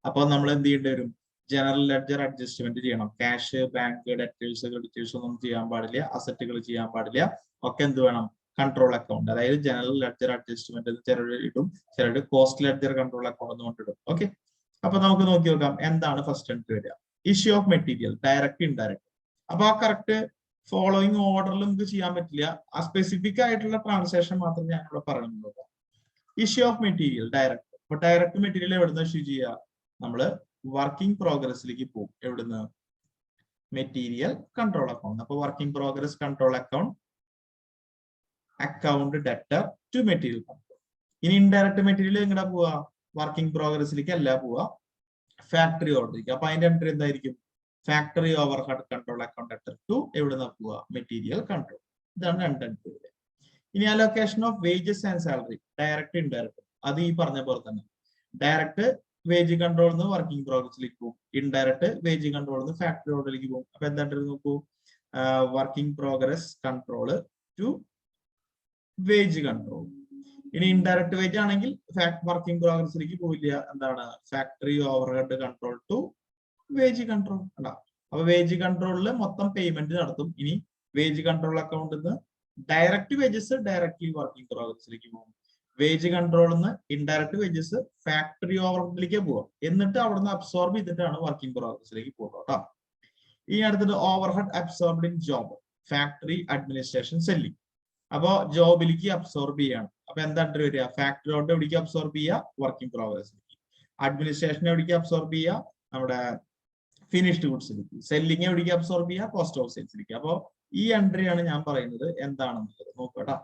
അപ്പൊ നമ്മൾ എന്ത് ചെയ്യേണ്ടി വരും, ജനറൽ ലെഡ്ജർ അഡ്ജസ്റ്റ്മെന്റ് ചെയ്യണം. ക്യാഷ്, ബാങ്ക്, ഡെറ്റേഴ്സ്, ക്രെഡിറ്റേഴ്സ് ഒന്നും ചെയ്യാൻ പാടില്ല, അസറ്റുകൾ ചെയ്യാൻ പാടില്ല. ഒക്കെ എന്ത് വേണം, കൺട്രോൾ അക്കൗണ്ട്. അതായത് ജനറൽ ലെഡ്ജർ അഡ്ജസ്റ്റ്മെന്റ് ചിലർ ഇടും, ചിലർ കോസ്റ്റ് ലെഡ്ജർ കൺട്രോൾ അക്കൗണ്ട് എന്ന് കൊണ്ടിടും. ഓക്കെ, അപ്പൊ നമുക്ക് നോക്കി നോക്കാം എന്താണ് ഫസ്റ്റ് എൻട്രി വരിക. Issue of material, direct indirect. അപ്പൊ ആ കറക്റ്റ് ഫോളോയിങ് ഓർഡറിൽ നമുക്ക് ചെയ്യാൻ പറ്റില്ല. ആ സ്പെസിഫിക് ആയിട്ടുള്ള ട്രാൻസാക്ഷൻ മാത്രം ഞാൻ ഇവിടെ പറയുന്നത്. Issue of material direct. അപ്പൊ ഡയറക്റ്റ് മെറ്റീരിയൽ എവിടുന്ന് ഇഷ്യൂ ചെയ്യുക, നമ്മള് വർക്കിംഗ് പ്രോഗ്രസിലേക്ക് പോകും. എവിടുന്ന്, മെറ്റീരിയൽ കൺട്രോൾ അക്കൗണ്ട്. അപ്പൊ working progress control account, account debtor to material control. ഇനി ഇൻഡയറക്റ്റ് മെറ്റീരിയൽ എങ്ങനെ പോവാ, വർക്കിംഗ് പ്രോഗ്രസിലേക്ക് അല്ല പോവാ, ഫാക്ടറി ഓർഡറിലേക്ക്. അപ്പൊ അതിന്റെ എൻട്രി എന്തായിരിക്കും, factory overhead control account debtor to എവിടുന്ന പോവാ, മെറ്റീരിയൽ കൺട്രോൾ. ഇതാണ് രണ്ട് എൻട്രി. ഇനി allocation of wages and salary, direct indirect. അത് ഈ പറഞ്ഞ പോലെ തന്നെ ഡയറക്റ്റ് വേജ് കൺട്രോൾ നിന്ന് വർക്കിംഗ് പ്രോഗ്രസിലേക്ക് പോകും, ഇൻഡയറക്റ്റ് വേജ് കൺട്രോൾ നിന്ന് ഫാക്ടറി ഓർഡറിലേക്ക് പോകും. അപ്പൊ എന്തായിട്ട് നോക്കൂ, working progress control to wage control. ഇനി ഇൻഡയറക്റ്റ് വേജ് ആണെങ്കിൽ വർക്കിംഗ് പ്രോഗ്രസിലേക്ക് പോവില്ല, എന്താണ്, factory overhead control to wage control. അപ്പൊ വേജ് കൺട്രോളിൽ മൊത്തം പേയ്മെന്റ് നടത്തും. ഇനി വേജ് കൺട്രോൾ അക്കൗണ്ടിൽ നിന്ന് ഡയറക്റ്റ് വേജസ് ഡയറക്റ്റ്ലി വർക്കിംഗ് പ്രോഗ്രസിലേക്ക് പോകും. വേജ് കൺട്രോളിൽ നിന്ന് ഇൻഡയറക്റ്റ് വേജസ് ഫാക്ടറി ഓവർഹെഡിലേക്ക് പോവാം. എന്നിട്ട് അവിടുന്ന് അബ്സോർബ് ചെയ്തിട്ടാണ് വർക്കിംഗ് പ്രോഗ്രസിലേക്ക് പോകുക കേട്ടോ. ഇനി അടുത്തത് overhead absorbed in job, factory administration selling. അപ്പൊ ജോബിലേക്ക് അബ്സോർബ് ചെയ്യാണ്. അപ്പൊ എന്താ വരിക, ഫാക്ടറി ഓർഡർ എവിടേക്ക് അബ്സോർബ് ചെയ്യുക, വർക്കിംഗ് പ്രോഗ്രസിലേക്ക്. അഡ്മിനിസ്ട്രേഷൻ എവിടേക്ക് അബ്സോർബ് ചെയ്യുക, നമ്മുടെ ഫിനിഷ്ഡ് ഗുഡ്സിലേക്ക്. സെല്ലിംഗ് എവിടേക്ക് അബ്സോർബ് ചെയ്യുക, കോസ്റ്റ് ഓഫ് സെയിൽസിലേക്ക്. അപ്പൊ ഈ എൻട്രി ആണ് ഞാൻ പറയുന്നത് എന്താണെന്നുള്ളത് നോക്കട്ടോ.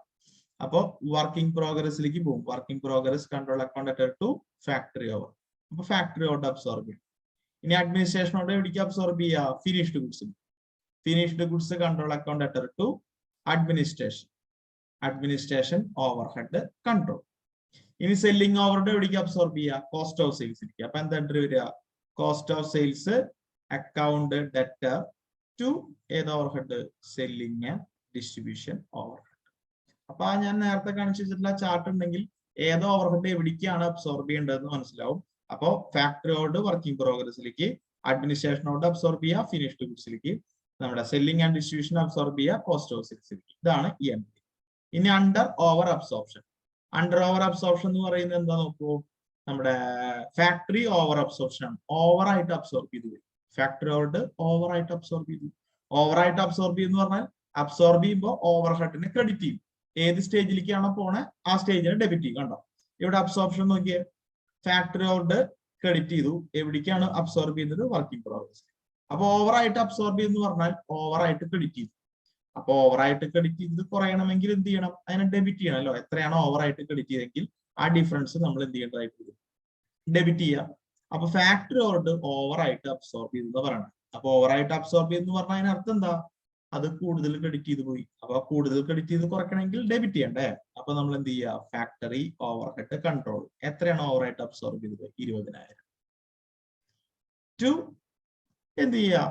അപ്പൊ വർക്കിംഗ് പ്രോഗ്രസിലേക്ക് പോകും, working progress control account debtor to factory over. അപ്പൊ ഫാക്ടറി ഓർഡർ അബ്സോർബ് ചെയ്യും. ഇനി അഡ്മിനിസ്ട്രേഷൻ ഓർഡർ എവിടേക്ക് അബ്സോർബ് ചെയ്യുക, finished goods. Finished goods control account debtor to administration, administration overhead control. ഇനി സെല്ലിംഗ് ഓവർഹെഡ് എവിടേക്ക് അബ്സോർബ് ചെയ്യുക, കോസ്റ്റ് ഓഫ് സെയിൽസിലേക്ക്. അപ്പൊ എന്താ എൻട്രി വരിക, cost of sales account debtor to ഏത് overhead, selling and distribution overhead. അപ്പൊ ഞാൻ നേരത്തെ കാണിച്ചു വെച്ചിട്ടുള്ള ചാർട്ട് ഉണ്ടെങ്കിൽ ഏത് ഓവർഹെഡ് എവിടേക്കാണ് അബ്സോർബ് ചെയ്യേണ്ടതെന്ന് മനസ്സിലാവും. അപ്പോ ഫാക്ടറി ഓർഡർ വർക്കിംഗ് പ്രോഗ്രസിലേക്ക്, അഡ്മിനിസ്ട്രേഷൻ ഓർഡർ അബ്സോർബ് ചെയ്യുക ഫിനിഷ്ഡ് ഗുഡ്സിലേക്ക്, നമ്മുടെ സെല്ലിംഗ് ആൻഡ് ഡിസ്ട്രിബ്യൂഷൻ അബ്സോർബ് ചെയ്യുക കോസ്റ്റ് ഓഫ് സെയിൽസിലേക്ക്. ഇതാണ് ഈ എൻട്രി. ഇനി under over absorption. Under over absorption എന്ന് പറയുന്നത് എന്താ നോക്കൂ, നമ്മുടെ ഫാക്ടറി ഓവർ അബ്സോർപ്ഷൻ ആണ്. ഓവറായിട്ട് അബ്സോർബ് ചെയ്തു, ഫാക്ടറി ഓർഡർ ഓവറായിട്ട് അബ്സോർബ് ചെയ്തു. ഓവറായിട്ട് അബ്സോർബ് ചെയ്യുന്ന പറഞ്ഞാൽ അബ്സോർബ് ചെയ്യുമ്പോൾ ഓവർ ഹെഡിനെ ക്രെഡിറ്റ് ചെയ്യും. ഏത് സ്റ്റേജിലേക്കാണോ പോണേ ആ സ്റ്റേജിനെ ഡെബിറ്റ് ചെയ്യും. കണ്ടോ ഇവിടെ അബ്സോർപ്ഷൻ നോക്കിയേ, ഫാക്ടറി ഓർഡർ ക്രെഡിറ്റ് ചെയ്തു, എവിടേക്കാണ് അബ്സോർബ് ചെയ്യുന്നത്, വർക്കിംഗ് പ്രോഗ്രസ്. അപ്പൊ ഓവറായിട്ട് അബ്സോർബ് ചെയ്യുന്ന പറഞ്ഞാൽ ഓവറായിട്ട് ക്രെഡിറ്റ് ചെയ്തു. അപ്പൊ ഓവറായിട്ട് ക്രെഡിറ്റ് ചെയ്ത് കുറയണമെങ്കിൽ എന്ത് ചെയ്യണം, അതിനെ ഡെബിറ്റ് ചെയ്യണമല്ലോ. എത്രയാണോ ഓവറായിട്ട് ക്രെഡിറ്റ് ചെയ്തെങ്കിൽ ആ ഡിഫറൻസ് നമ്മൾ എന്ത് ചെയ്യേണ്ടതായിട്ട് വരും, ഡെബിറ്റ് ചെയ്യാം. അപ്പൊ ഫാക്ടറി ഓർഡർ ഓവറായിട്ട് അബ്സോർബ് ചെയ്തെന്ന് പറയണം. അപ്പൊ ഓവറായിട്ട് അബ്സോർബ് ചെയ്തെന്ന് പറഞ്ഞാൽ അതിനർത്ഥം എന്താ, അത് കൂടുതൽ ക്രെഡിറ്റ് ചെയ്ത് പോയി. അപ്പൊ കൂടുതൽ ക്രെഡിറ്റ് ചെയ്ത് കുറയ്ക്കണമെങ്കിൽ ഡെബിറ്റ് ചെയ്യണ്ടേ. അപ്പൊ നമ്മൾ എന്ത് ചെയ്യുക, ഫാക്ടറി ഓവർഹെഡ് കൺട്രോൾ. എത്രയാണ് ഓവറായിട്ട് അബ്സോർബ് ചെയ്തത്, 20,000 ടു എന്ത് ചെയ്യുക,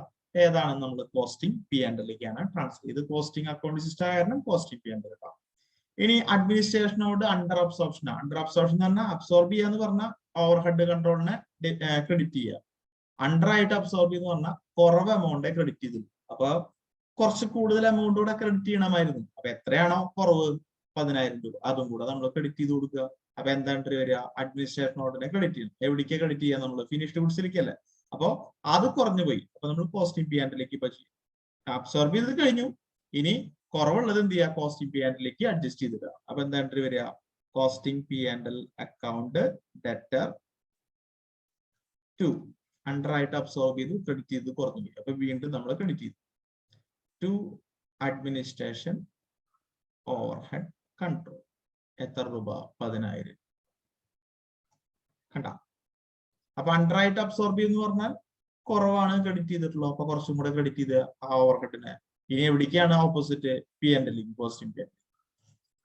ഏതാണ് നമ്മൾ കോസ്റ്റിംഗ് പി ആൻഡ് എല്ലിലേക്കാണ് ട്രാൻസ്ഫർ ചെയ്ത്. കോസ്റ്റിംഗ് അക്കൗണ്ട് സിസ്റ്റം കാരണം കോസ്റ്റിംഗ് പി ആൻഡ് എൽ. ഇനി അഡ്മിനിസ്ട്രേഷനോട് അണ്ടർ അബ്സോർപ്ഷൻ. അണ്ടർ അബ്സോർപ്ഷൻ എന്ന് പറഞ്ഞാൽ അബ്സോർബ് ചെയ്യാന്ന് പറഞ്ഞാൽ ഓവർഹെഡ് കൺട്രോളിനെ ക്രെഡിറ്റ് ചെയ്യുക. അണ്ടർ ആയിട്ട് അബ്സോർബ് ചെയ്യുന്ന പറഞ്ഞാൽ കുറവ് എമൗണ്ടേ ക്രെഡിറ്റ് ചെയ്തു. അപ്പൊ കുറച്ച് കൂടുതൽ എമൗണ്ട് കൂടെ ക്രെഡിറ്റ് ചെയ്യണമായിരുന്നു. അപ്പൊ എത്രയാണോ കുറവ്, 10,000 രൂപ, അതും കൂടെ നമ്മൾ ക്രെഡിറ്റ് ചെയ്ത് കൊടുക്കുക. അപ്പൊ എന്താ എൻട്രി വരിക, അഡ്മിനിസ്ട്രേഷൻ ഓർഡറിനെ ക്രെഡിറ്റ് ചെയ്യണം. എവിടേക്ക് ക്രെഡിറ്റ് ചെയ്യാം, നമ്മൾ ഫിനിഷ്ഡ് ഗുഡ്സിലേക്കല്ലേ. അപ്പോ അത് കുറഞ്ഞു പോയി. അപ്പൊ നമ്മൾ കോസ്റ്റിംഗ് പി ആൻഡിലേക്ക് ഇപ്പൊ ചെയ്യും. അബ്സോർബ് ചെയ്ത് കഴിഞ്ഞു. ഇനി കുറവുള്ളത് എന്ത് ചെയ്യുക? കോസ്റ്റിംഗ് പി ആൻഡിലേക്ക് അഡ്ജസ്റ്റ് ചെയ്തിടുക. അപ്പൊ എന്താ എൻട്രി വരിക? Costing P and L account debtor to under ആയിട്ട് അബ്സോർബ് ചെയ്തു, ക്രെഡിറ്റ് ചെയ്ത് കുറഞ്ഞു പോയി. അപ്പൊ വീണ്ടും നമ്മൾ ക്രെഡിറ്റ് ചെയ്തു. To administration overhead control. എത്ര രൂപ? 10,000. കണ്ട? അപ്പൊ അണ്ടർ ആയിട്ട് അബ്സോർബ് ചെയ്യുന്ന പറഞ്ഞാൽ കുറവാണ് ക്രെഡിറ്റ് ചെയ്തിട്ടുള്ളത്. അപ്പൊ കുറച്ചും കൂടെ ക്രെഡിറ്റ് ചെയ്ത് ആ ഓവർഹെഡിനെ. ഇനി എവിടേക്കാണ് ഓപ്പോസിറ്റ്? പി ആൻഡ് എല്ലിലേക്ക്, കോസ്റ്റിംഗ് പി ആൻഡ്.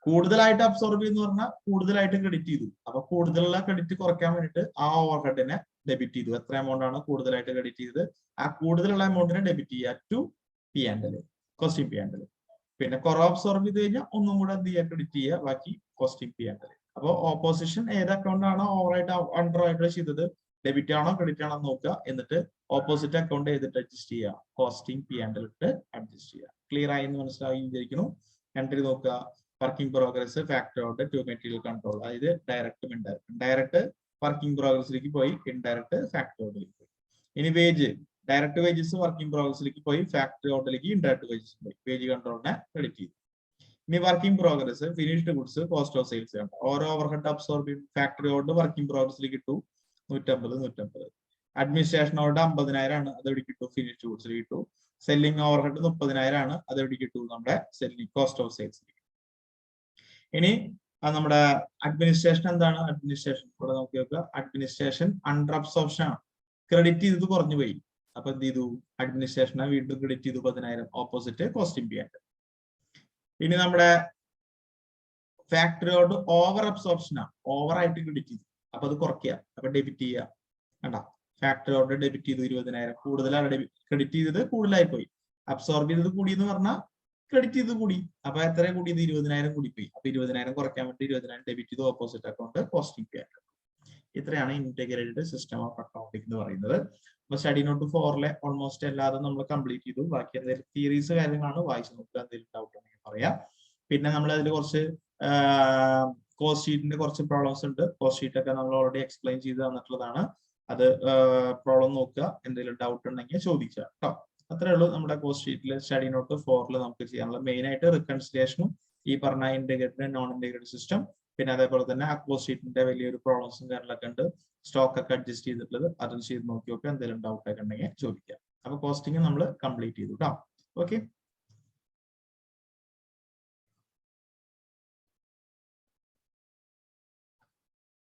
കൂടുതലായിട്ട് അബ്സോർബ് ചെയ്യുന്ന പറഞ്ഞാൽ കൂടുതലായിട്ട് ക്രെഡിറ്റ് ചെയ്തു. അപ്പൊ കൂടുതലുള്ള ക്രെഡിറ്റ് കുറയ്ക്കാൻ വേണ്ടിയിട്ട് ആ ഓവർഹെഡിനെ ഡെബിറ്റ് ചെയ്തു. എത്ര എമൗണ്ട് ആണ് കൂടുതലായിട്ട് ക്രെഡിറ്റ് ചെയ്തത്? ആ കൂടുതലുള്ള എമൗണ്ടിനെ ഡെബിറ്റ് ചെയ്യുക to P and L, costing P and L. പിന്നെ കുറവ് അബ്സോർബ് ചെയ്ത് കഴിഞ്ഞാൽ ഒന്നും കൂടെ എന്ത് ചെയ്യുക? ക്രെഡിറ്റ് ചെയ്യുക, ബാക്കി കോസ്റ്റിംഗ് പി ആൻഡ് എൽ. അപ്പൊ ഓപ്പോസിഷൻ ഏത് അക്കൗണ്ട് ആണോ ഓവറായിട്ട് അണ്ടർ ആയിട്ട് ചെയ്തത്, ഡെബിറ്റ് ആണോ ക്രെഡിറ്റ് ആണോ നോക്കുക. എന്നിട്ട് ഓപ്പോസിറ്റ് അക്കൗണ്ട് ചെയ്തിട്ട് അഡ്ജസ്റ്റ് ചെയ്യുക, കോസ്റ്റിംഗ് പി ആൻഡ് എൽ ഇട്ട് അഡ്ജസ്റ്റ് ചെയ്യുക. ക്ലിയർ ആയി എന്ന് മനസ്സിലായി വിചാരിക്കുന്നു. എൻട്രി നോക്കുക. Working progress, factor out, to material control. അതായത് ഡയറക്റ്റും ഇൻഡയറക്റ്റും. ഡയറക്റ്റ് വർക്കിംഗ് പ്രോഗ്രസിലേക്ക് പോയി, ഇൻഡയറക്റ്റ് ഫാക്ടർ ഔട്ടിലേക്ക് പോയി. ഇനി വേജ്, ഡയറക്റ്റ് വേജസ് വർക്കിംഗ് പ്രോഗ്രസിലേക്ക് പോയി, ഫാക്ടറി ഔട്ടിലേക്ക് ഇൻഡയറക്റ്റ് വേജസ് പോയി. വേജ് കൺട്രോളിനെ ക്രെഡിറ്റ് ചെയ്തു. ഇനി working progress, finished goods, cost of sales കണ്ട. ഓരോ ഓവർഹെഡ് അബ്സോർബ് ചെയ്യും. ഫാക്ടറി ഔട്ട് വർക്കിംഗ് പ്രോഗ്രസിലേക്ക് ഇട്ടു 150. അഡ്മിനിസ്ട്രേഷൻ ഔട്ട് 50,000 ആണ്, അത് എവിടെ കിട്ടും? ഫിനിഷ്ഡ് ഗുഡ്സിൽ കിട്ടു. സെല്ലിംഗ് ഓവർഹെഡ് 30,000 ആണ്, അത് എവിടെ കിട്ടും? നമ്മുടെ സെല്ലിംഗ് കോസ്റ്റ് ഓഫ് സെയിൽസ്. ഇനി നമ്മുടെ അഡ്മിനിസ്ട്രേഷൻ എന്താണ്? അഡ്മിനിസ്ട്രേഷൻ ഇവിടെ നോക്കി നോക്കുക. അഡ്മിനിസ്ട്രേഷൻ അണ്ടർ അബ്സോർപ്ഷൻ ആണ്, ക്രെഡിറ്റ് ചെയ്തത് കുറഞ്ഞു പോയി. അപ്പൊ എന്ത് ചെയ്തു? അഡ്മിനിസ്ട്രേഷനെ വീണ്ടും ക്രെഡിറ്റ് ചെയ്തു 10,000, ഓപ്പോസിറ്റ് കോസ്റ്റിംഗ് പി ആൻഡ്. ഇനി നമ്മുടെ ഫാക്ടറി ഔട്ട് ഓവർ അബ്സോർപ്ഷൻ ആണ്, ഓവർ ആയിട്ട് ക്രെഡിറ്റ് ചെയ്തു. അപ്പൊ അത് കുറയ്ക്കുക, അപ്പൊ ഡെബിറ്റ് ചെയ്യുക. കണ്ട? ഫാക്ടറി ഔട്ട് ഡെബിറ്റ് ചെയ്തു 20,000. കൂടുതലാണ് ക്രെഡിറ്റ് ചെയ്തത്, കൂടുതലായി പോയി. അബ്സോർബ് ചെയ്തത് കൂടി എന്ന് പറഞ്ഞാൽ ക്രെഡിറ്റ് ചെയ്ത് കൂടി. അപ്പൊ എത്ര കൂടിയത്? 20,000 കൂടി പോയി. അപ്പൊ 20,000 കുറയ്ക്കാൻ വേണ്ടി 20,000 ഡെബിറ്റ് ചെയ്തു, opposite account costing P and. ഇത്രയാണ് ഇന്റഗ്രേറ്റഡ് സിസ്റ്റം ഓഫ് അക്കൗണ്ടിംഗ് എന്ന് പറയുന്നത്. അപ്പൊ സ്റ്റഡി നോട്ട് 4-ലെ ഓൾമോസ്റ്റ് എല്ലാതും നമ്മൾ കംപ്ലീറ്റ് ചെയ്തു. ബാക്കി എന്തെങ്കിലും തിയറീസ് കാര്യങ്ങളാണ്, വായിച്ചു നോക്കുക. എന്തെങ്കിലും ഡൗട്ട് ഉണ്ടെങ്കിൽ പറയാം. പിന്നെ നമ്മൾ അതിൽ കുറച്ച് കോസ്റ്റ് ഷീറ്റിന്റെ കുറച്ച് പ്രോബ്ലംസ് ഉണ്ട്. കോസ്റ്റ് ഷീറ്റ് ഒക്കെ നമ്മൾ ഓൾറെഡി എക്സ്പ്ലെയിൻ ചെയ്ത് തന്നിട്ടുള്ളതാണ്. അത് പ്രോബ്ലം നോക്കുക, എന്തെങ്കിലും ഡൗട്ട് ഉണ്ടെങ്കിൽ ചോദിക്കുക കേട്ടോ. അത്രേ ഉള്ളൂ നമ്മുടെ കോസ്റ്റ് ഷീറ്റിൽ. സ്റ്റഡി നോട്ട് 4-ൽ നമുക്ക് ചെയ്യാനുള്ള മെയിൻ ആയിട്ട് റിക്കൺസിലിയേഷനും ഈ പറഞ്ഞ ഇന്റഗ്രേറ്റഡ് നോൺ ഇന്റഗ്രേറ്റഡ് സിസ്റ്റം, പിന്നെ അതേപോലെ തന്നെ ആ കോസ്റ്റ് ഷീറ്റിന്റെ വലിയൊരു പ്രോബ്ലംസും കാര്യങ്ങളൊക്കെ ഉണ്ട്. സ്റ്റോക്ക് ഒക്കെ അഡ്ജസ്റ്റ് ചെയ്തിട്ടുള്ളത്, അതും ചെയ്ത് നോക്കി നോക്കുക. എന്തെങ്കിലും ഡൗട്ട് ഒക്കെ ഉണ്ടെങ്കിൽ ചോദിക്കാം. അപ്പൊ കോസ്റ്റിംഗ് നമ്മൾ കംപ്ലീറ്റ് ചെയ്തു കേട്ടോ. ഓക്കെ.